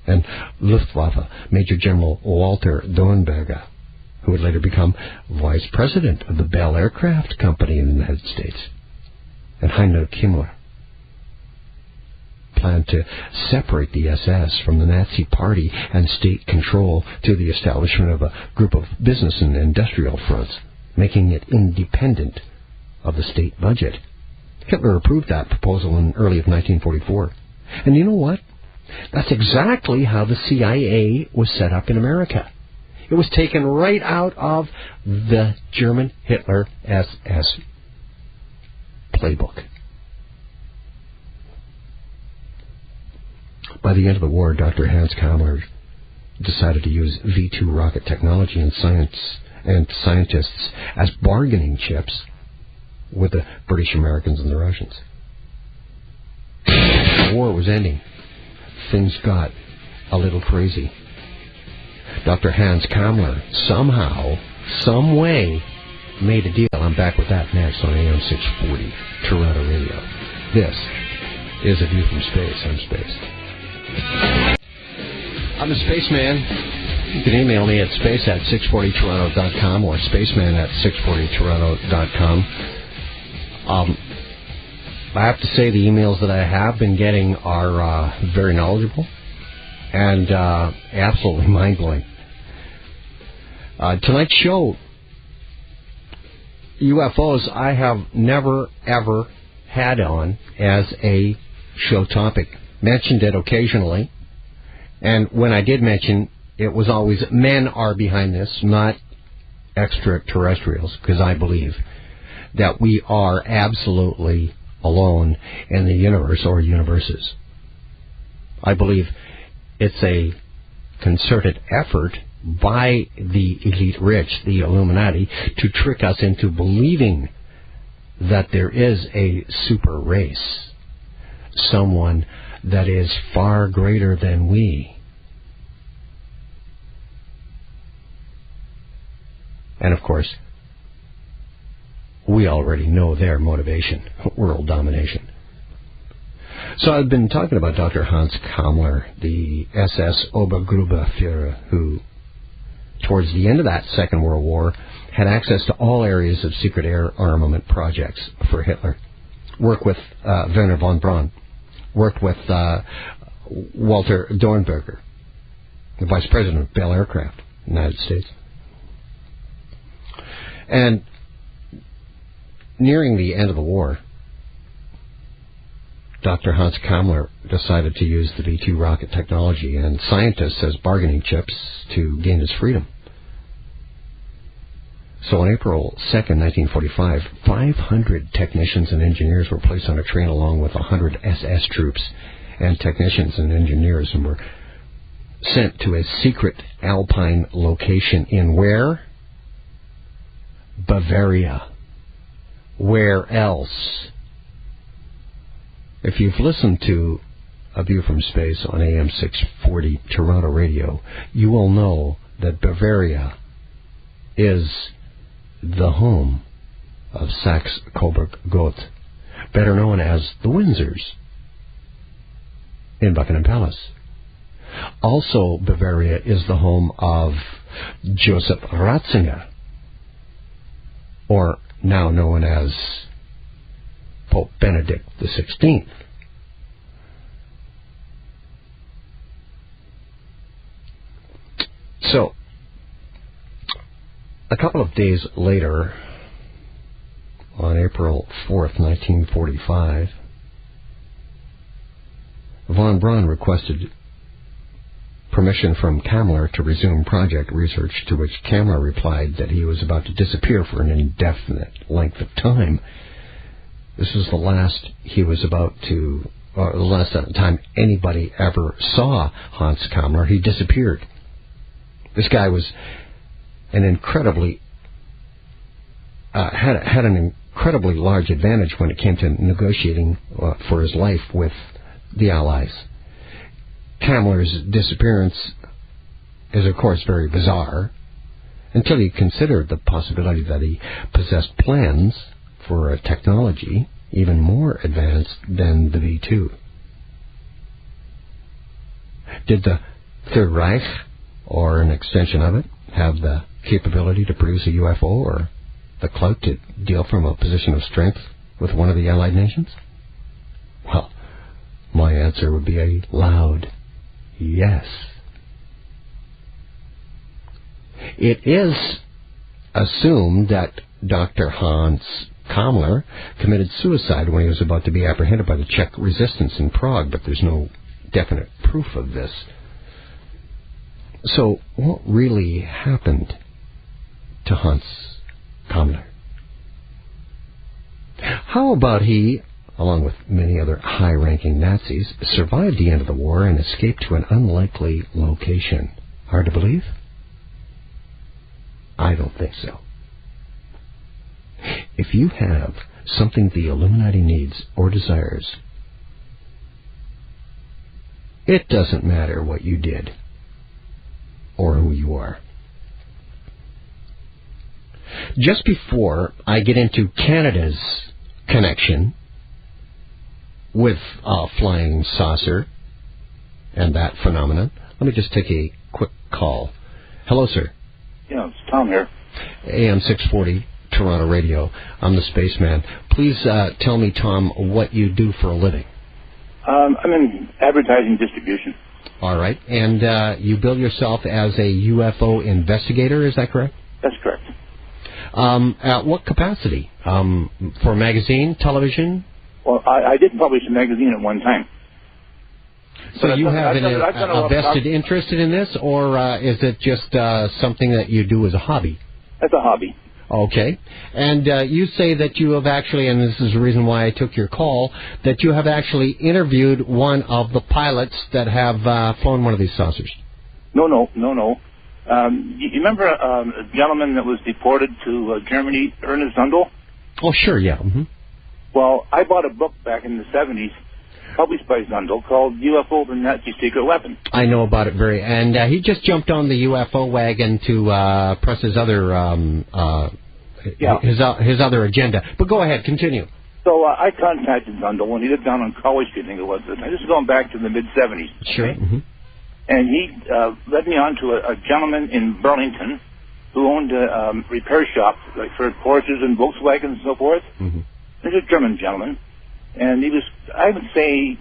and Luftwaffe Major General Walter Dornberger, who would later become vice president of the Bell Aircraft Company in the United States, and Heinrich Himmler planned to separate the SS from the Nazi Party and state control through the establishment of a group of business and industrial fronts, making it independent of the state budget. Hitler approved that proposal in early of 1944. And you know what? That's exactly how the CIA was set up in America. It was taken right out of the German Hitler SS playbook. By the end of the war, Dr. Hans Kammler decided to use V-2 rocket technology and scientists as bargaining chips with the British Americans and the Russians. The war was ending. Things got a little crazy. Dr. Hans Kammler somehow, some way, made a deal. I'm back with that next on AM 640, Toronto Radio. This is A View from Space. I'm Space. I'm a spaceman. You can email me at space@640toronto.com or spaceman@640toronto.com. I have to say the emails that I have been getting are very knowledgeable and absolutely mind-blowing. Tonight's show, UFOs, I have never, ever had on as a show topic. Mentioned it occasionally, and when I did mention, it was always men are behind this, not extraterrestrials, because I believe that we are absolutely alone in the universe or universes. I believe it's a concerted effort by the elite rich, the Illuminati, to trick us into believing that there is a super race, someone that is far greater than we. And of course, we already know their motivation, world domination. So I've been talking about Dr. Hans Kammler, the SS Obergruppenführer, who, towards the end of that Second World War, had access to all areas of secret air armament projects for Hitler. Worked with Werner von Braun. Worked with Walter Dornberger, the Vice President of Bell Aircraft, United States. And nearing the end of the war, Dr. Hans Kammler decided to use the V-2 rocket technology and scientists as bargaining chips to gain his freedom. So on April 2nd, 1945, 500 technicians and engineers were placed on a train along with 100 SS troops and technicians and engineers, and were sent to a secret alpine location in where? Bavaria. Where else? If you've listened to A View from Space on AM 640 Toronto Radio, you will know that Bavaria is the home of Saxe-Coburg-Gotha, better known as the Windsors, in Buckingham Palace. Also, Bavaria is the home of Joseph Ratzinger, or now known as Pope Benedict XVI. So, a couple of days later, on April 4th, 1945, von Braun requested permission from Kammler to resume project research, to which Kammler replied that he was about to disappear for an indefinite length of time. This was the last time anybody ever saw Hans Kammler. He disappeared. This guy was an incredibly had an incredibly large advantage when it came to negotiating for his life with the Allies. Kammler's disappearance is, of course, very bizarre, until you consider the possibility that he possessed plans for a technology even more advanced than the V-2. Did the Third Reich, or an extension of it, have the capability to produce a UFO, or the clout to deal from a position of strength with one of the Allied nations? Well, my answer would be a loud yes. It is assumed that Dr. Hans Kammler committed suicide when he was about to be apprehended by the Czech resistance in Prague, but there's no definite proof of this. So, what really happened to Hans Kammler? How about he along with many other high-ranking Nazis, survived the end of the war and escaped to an unlikely location. Hard to believe? I don't think so. If you have something the Illuminati needs or desires, it doesn't matter what you did or who you are. Just before I get into Canada's connection with a flying saucer and that phenomenon, let me just take a quick call. Hello, sir. Yeah, it's Tom here. AM 640, Toronto Radio. I'm the Spaceman. Please tell me, Tom, what you do for a living. I'm in advertising distribution. All right. And you bill yourself as a UFO investigator, is that correct? That's correct. At what capacity? For magazine, television? Well, I did publish a magazine at one time. So you have a vested interest in this, or is it just something that you do as a hobby? That's a hobby. Okay. And you say that you have actually, and this is the reason why I took your call, that you have actually interviewed one of the pilots that have flown one of these saucers. No. You remember a gentleman that was deported to Germany, Ernest Zundel? Oh, sure, yeah. Mm-hmm. Well, I bought a book back in the 70s, published by Zundel, called UFO, the Nazi Secret Weapon. I know about it and he just jumped on the UFO wagon to press his other his other agenda. But go ahead, continue. So I contacted Zundel when he lived down on College Street, I think it was. This is going back to the mid-70s. Sure. Okay? Mm-hmm. And he led me on to a gentleman in Burlington who owned a repair shop, like for Porsches and Volkswagens and so forth. Mm-hmm. He's a German gentleman. And he was, I would say,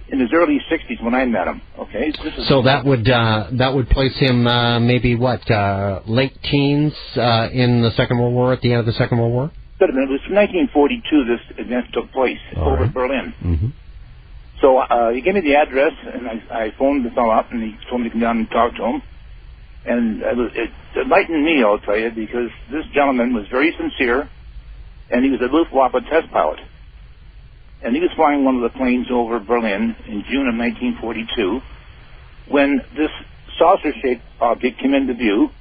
in his early 60s when I met him. Okay. So that would place him maybe late teens in the Second World War, at the end of the Second World War. Could have been. It was 1942. This event took place over Berlin. Mm-hmm. So he gave me the address, and I phoned the fellow up, and he told me to come down and talk to him. And it enlightened me, I'll tell you, because this gentleman was very sincere, and he was a Luftwaffe test pilot. And he was flying one of the planes over Berlin in June of 1942 when this saucer-shaped object came into view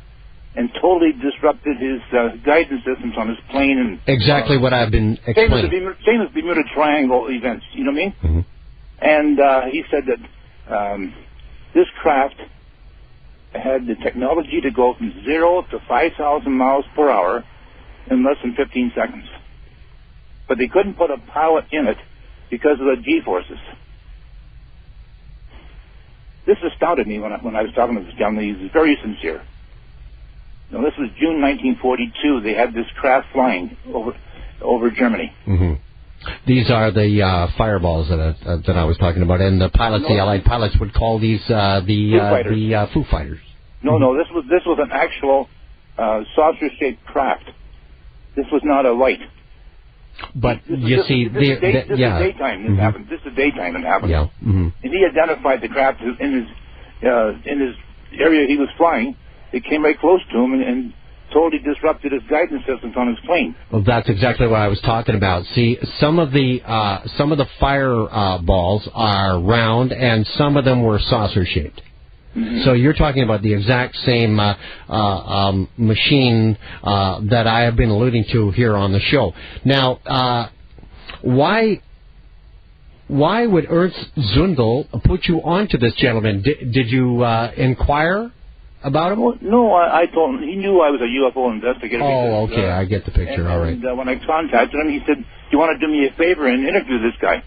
and totally disrupted his guidance systems on his plane. And exactly what I've been explaining. Same as Bermuda Triangle events, you know what I mean? Mm-hmm. And he said that this craft had the technology to go from 0 to 5,000 miles per hour in less than 15 seconds. But they couldn't put a pilot in it because of the G-forces. This astounded me when I was talking to this gentleman. He was very sincere. Now, this was June 1942. They had this craft flying over Germany. Mm-hmm. These are the fireballs that I was talking about, and the pilots, the Allied pilots, would call these the Foo Fighters. No, this was an actual saucer-shaped craft. This was not a light. But this is daytime. This happened. This is daytime. It happened. Yeah. Mm-hmm. And he identified the craft in his area he was flying. It came right close to him and totally disrupted his guidance systems on his plane. Well, that's exactly what I was talking about. See, some of the fireballs are round, and some of them were saucer-shaped. Mm-hmm. So you're talking about the exact same machine that I have been alluding to here on the show. Now, why would Ernst Zundel put you onto this gentleman? Did you inquire about him? Well, no, I told him. He knew I was a UFO investigator. Oh, okay, I get the picture. All right. And when I contacted him, he said, "Do you want to do me a favor and interview this guy?"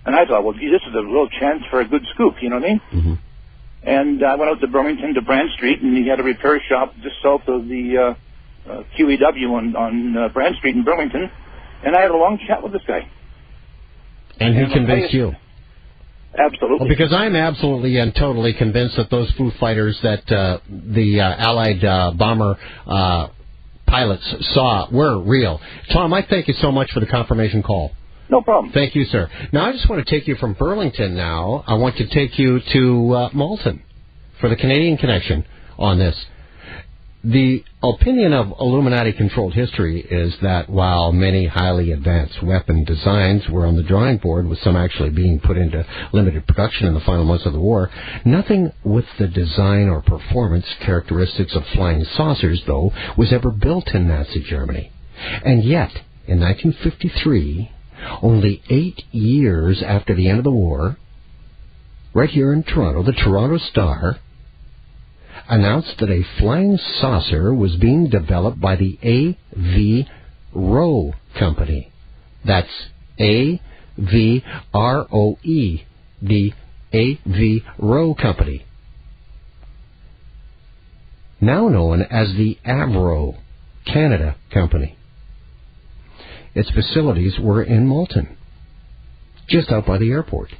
And I thought, well, gee, this is a real chance for a good scoop. You know what I mean? Mm-hmm. And I went out to Burlington to Brand Street, and he had a repair shop just south of the QEW on Brand Street in Burlington. And I had a long chat with this guy. And he convinced you? Absolutely. Well, because I'm absolutely and totally convinced that those Foo Fighters that the Allied bomber pilots saw were real. Tom, I thank you so much for the confirmation call. No problem. Thank you, sir. Now, I just want to take you from Burlington now. I want to take you to Malton for the Canadian connection on this. The opinion of Illuminati-controlled history is that while many highly advanced weapon designs were on the drawing board, with some actually being put into limited production in the final months of the war, nothing with the design or performance characteristics of flying saucers, though, was ever built in Nazi Germany. And yet, in 1953, only 8 years after the end of the war, right here in Toronto, the Toronto Star announced that a flying saucer was being developed by the A.V. Roe Company. That's A.V.R.O.E., the A.V. Roe Company, now known as the Avro Canada Company. Its facilities were in Malton, just out by the airport.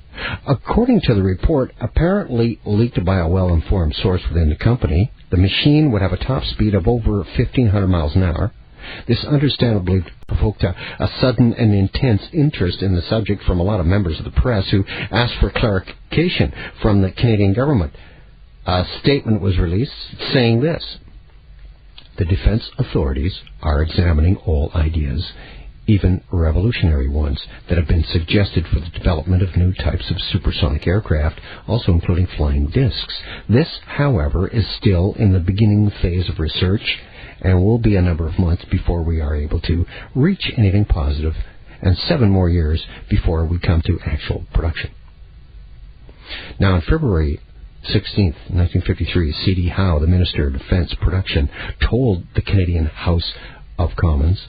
According to the report, apparently leaked by a well-informed source within the company, the machine would have a top speed of over 1,500 miles an hour. This understandably provoked a sudden and intense interest in the subject from a lot of members of the press who asked for clarification from the Canadian government. A statement was released saying this: the defense authorities are examining all ideas, even revolutionary ones, that have been suggested for the development of new types of supersonic aircraft, also including flying discs. This, however, is still in the beginning phase of research and will be a number of months before we are able to reach anything positive, and 7 more years before we come to actual production. Now, on February 16th, 1953, C.D. Howe, the Minister of Defense Production, told the Canadian House of Commons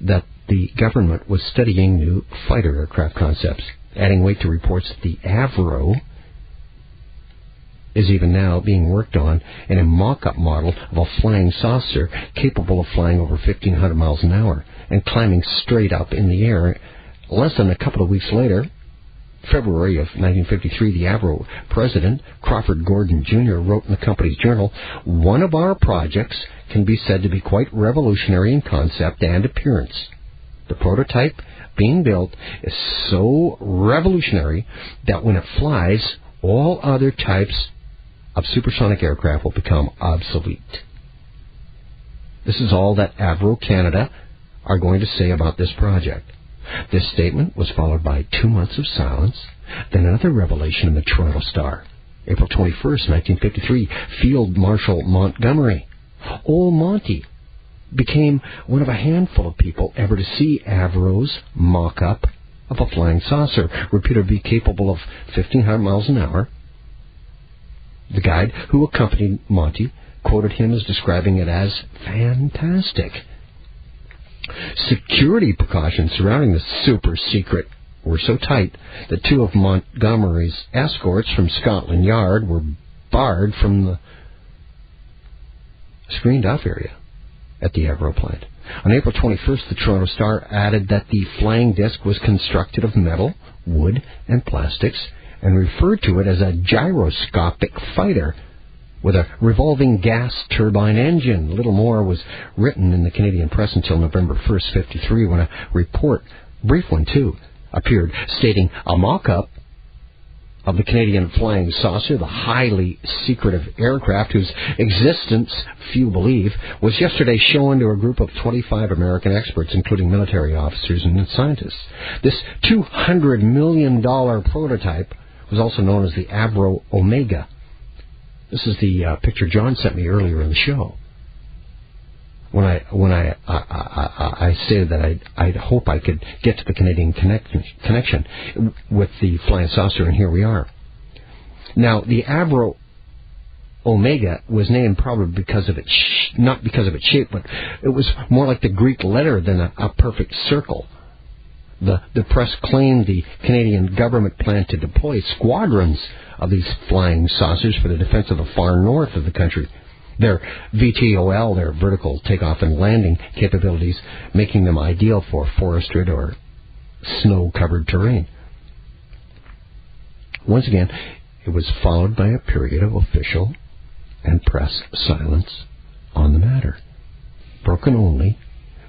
that the government was studying new fighter aircraft concepts, adding weight to reports that the Avro is even now being worked on in a mock-up model of a flying saucer capable of flying over 1,500 miles an hour and climbing straight up in the air. Less than a couple of weeks later, February of 1953, the Avro president, Crawford Gordon Jr., wrote in the company's journal, "One of our projects can be said to be quite revolutionary in concept and appearance. The prototype being built is so revolutionary that when it flies, all other types of supersonic aircraft will become obsolete." This is all that Avro Canada are going to say about this project. This statement was followed by 2 months of silence, then another revelation in the Toronto Star. April 21st, 1953, Field Marshal Montgomery, Old Monty, became one of a handful of people ever to see Avro's mock-up of a flying saucer, reputed to be capable of 1,500 miles an hour. The guide who accompanied Monty quoted him as describing it as fantastic. Security precautions surrounding the super-secret were so tight that 2 of Montgomery's escorts from Scotland Yard were barred from the screened-off area at the Avro plant. On April 21st, the Toronto Star added that the flying disc was constructed of metal, wood, and plastics, and referred to it as a gyroscopic fighter with a revolving gas turbine engine. Little more was written in the Canadian press until November 1st, 1953, when a report, brief one too, appeared stating a mock-up of the Canadian flying saucer, the highly secretive aircraft whose existence few believe, was yesterday shown to a group of 25 American experts, including military officers and scientists. This $200 million prototype was also known as the Avro Omega. This is the picture John sent me earlier in the show. When I stated that I'd hope I could get to the Canadian connection with the flying saucer, and here we are. Now, the Avro Omega was named probably because of its not because of its shape, but it was more like the Greek letter than a perfect circle. The press claimed the Canadian government planned to deploy squadrons of these flying saucers for the defense of the far north of the country. Their VTOL, their vertical takeoff and landing capabilities, making them ideal for forested or snow-covered terrain. Once again, it was followed by a period of official and press silence on the matter, broken only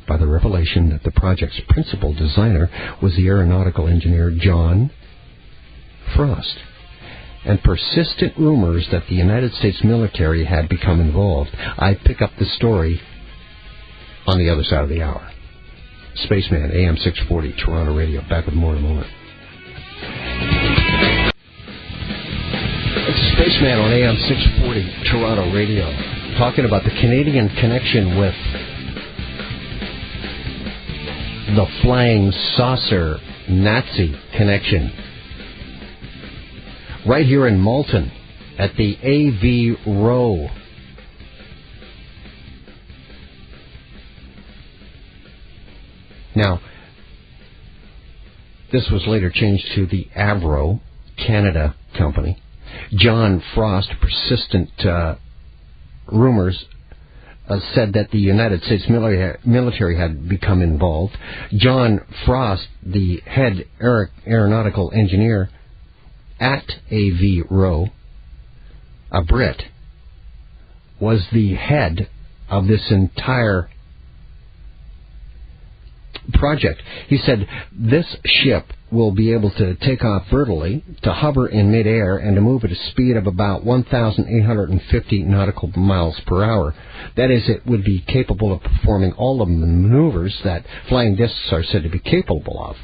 by the revelation that the project's principal designer was the aeronautical engineer John Frost. and persistent rumors that the United States military had become involved. I pick up the story on the other side of the hour. Spaceman, AM 640, Toronto Radio. Back with more in a moment. It's Spaceman on AM 640, Toronto Radio, talking about the Canadian connection with the flying saucer Nazi connection. Right here in Malton at the AV Row. Now, this was later changed to the Avro Canada Company. John Frost, persistent rumors said that the United States military had become involved. John Frost, the head aeronautical engineer at AV Row, a Brit, was the head of this entire project. He said this ship will be able to take off vertically, to hover in midair, and to move at a speed of about 1,850 nautical miles per hour. That is, it would be capable of performing all of the maneuvers that flying discs are said to be capable of.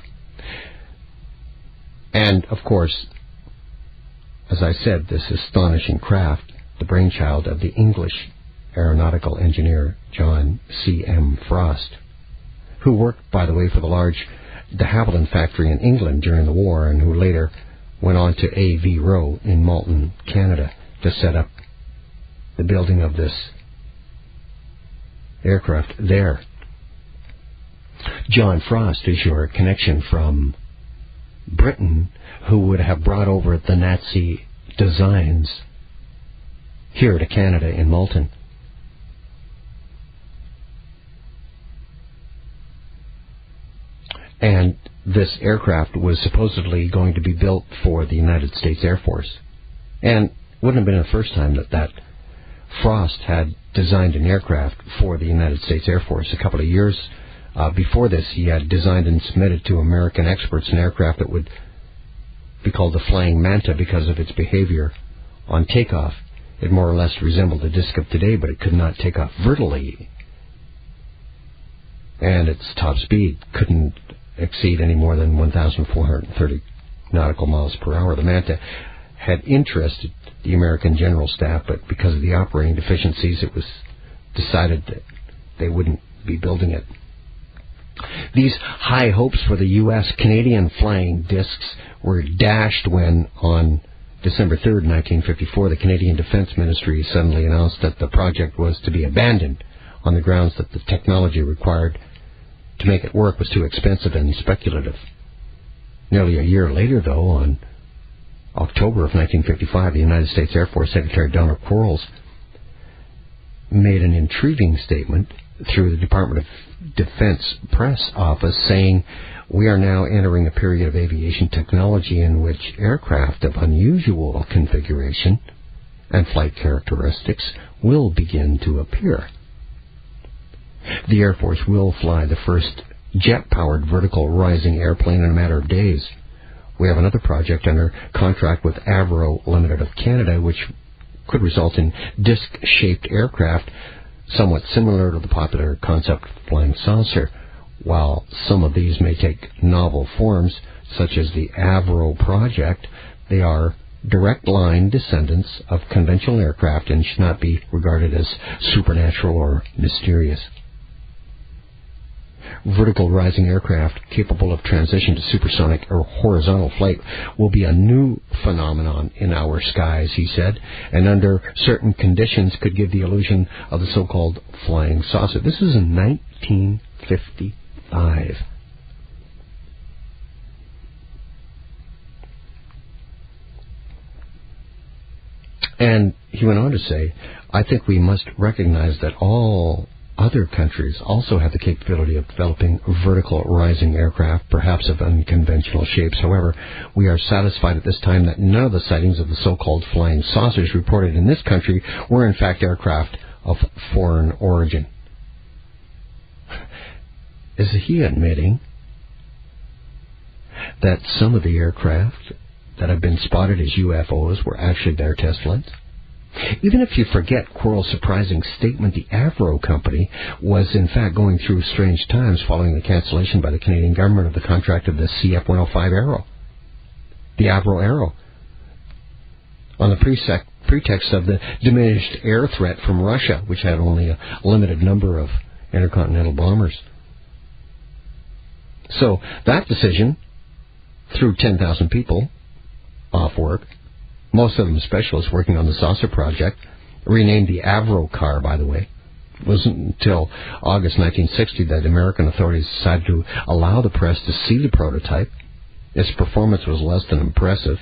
And, of course, as I said, this astonishing craft, the brainchild of the English aeronautical engineer John C.M. Frost, who worked, by the way, for the large de Havilland factory in England during the war, and who later went on to AV Row in Malton, Canada, to set up the building of this aircraft there. John Frost is your connection from Britain, who would have brought over the Nazi designs here to Canada in Malton. And this aircraft was supposedly going to be built for the United States Air Force. And wouldn't have been the first time that Frost had designed an aircraft for the United States Air Force. A couple of years before this, he had designed and submitted to American experts an aircraft that would be called the Flying Manta because of its behavior on takeoff. It more or less resembled the disc of today, but it could not take off vertically. And its top speed couldn't exceed any more than 1,430 nautical miles per hour. The Manta had interested the American General Staff, but because of the operating deficiencies, it was decided that they wouldn't be building it. These high hopes for the U.S.-Canadian flying discs were dashed when, on December 3rd, 1954, the Canadian Defense Ministry suddenly announced that the project was to be abandoned on the grounds that the technology required to make it work was too expensive and speculative. Nearly a year later, though, on October of 1955, the United States Air Force Secretary Donald Quarles made an intriguing statement through the Department of Defense press office saying, "We are now entering a period of aviation technology in which aircraft of unusual configuration and flight characteristics will begin to appear. The Air Force will fly the first jet-powered vertical rising airplane in a matter of days. We have another project under contract with Avro Limited of Canada, which could result in disc-shaped aircraft somewhat similar to the popular concept of flying saucer. While some of these may take novel forms, such as the Avro project, they are direct-line descendants of conventional aircraft and should not be regarded as supernatural or mysterious. Vertical rising aircraft capable of transition to supersonic or horizontal flight will be a new phenomenon in our skies," he said, "and under certain conditions could give the illusion of the so-called flying saucer." This is in 1955. And he went on to say, "I think we must recognize that all other countries also have the capability of developing vertical rising aircraft, perhaps of unconventional shapes. However, we are satisfied at this time that none of the sightings of the so-called flying saucers reported in this country were in fact aircraft of foreign origin." Is he admitting that some of the aircraft that have been spotted as UFOs were actually their test flights. Even if you forget Quarles' surprising statement, the Avro Company was in fact going through strange times following the cancellation by the Canadian government of the contract of the CF-105 Arrow, the Avro Arrow, on the pretext of the diminished air threat from Russia, which had only a limited number of intercontinental bombers. So that decision threw 10,000 people off work, most of them specialists working on the Saucer Project, renamed the Avro car, by the way. It wasn't until August 1960 that American authorities decided to allow the press to see the prototype. Its performance was less than impressive.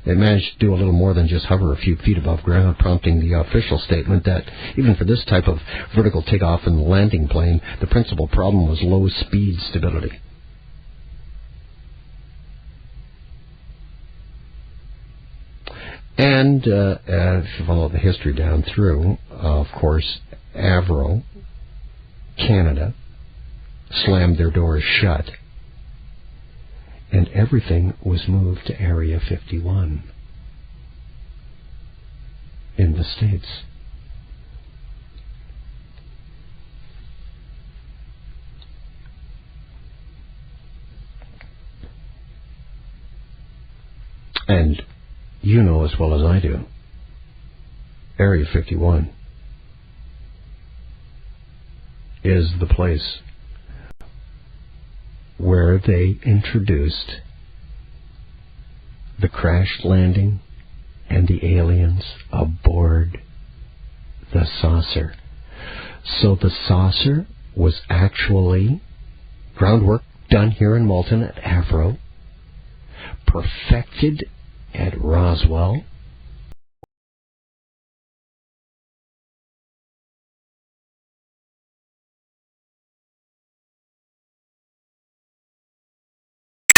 It managed to do a little more than just hover a few feet above ground, prompting the official statement that even for this type of vertical takeoff and landing plane, the principal problem was low speed stability. And if you follow the history down through, of course, Avro, Canada, slammed their doors shut, and everything was moved to Area 51 in the States. And you know as well as I do, Area 51 is the place where they introduced the crash landing and the aliens aboard the saucer. So the saucer was actually groundwork done here in Malton at Avro, perfected at Roswell,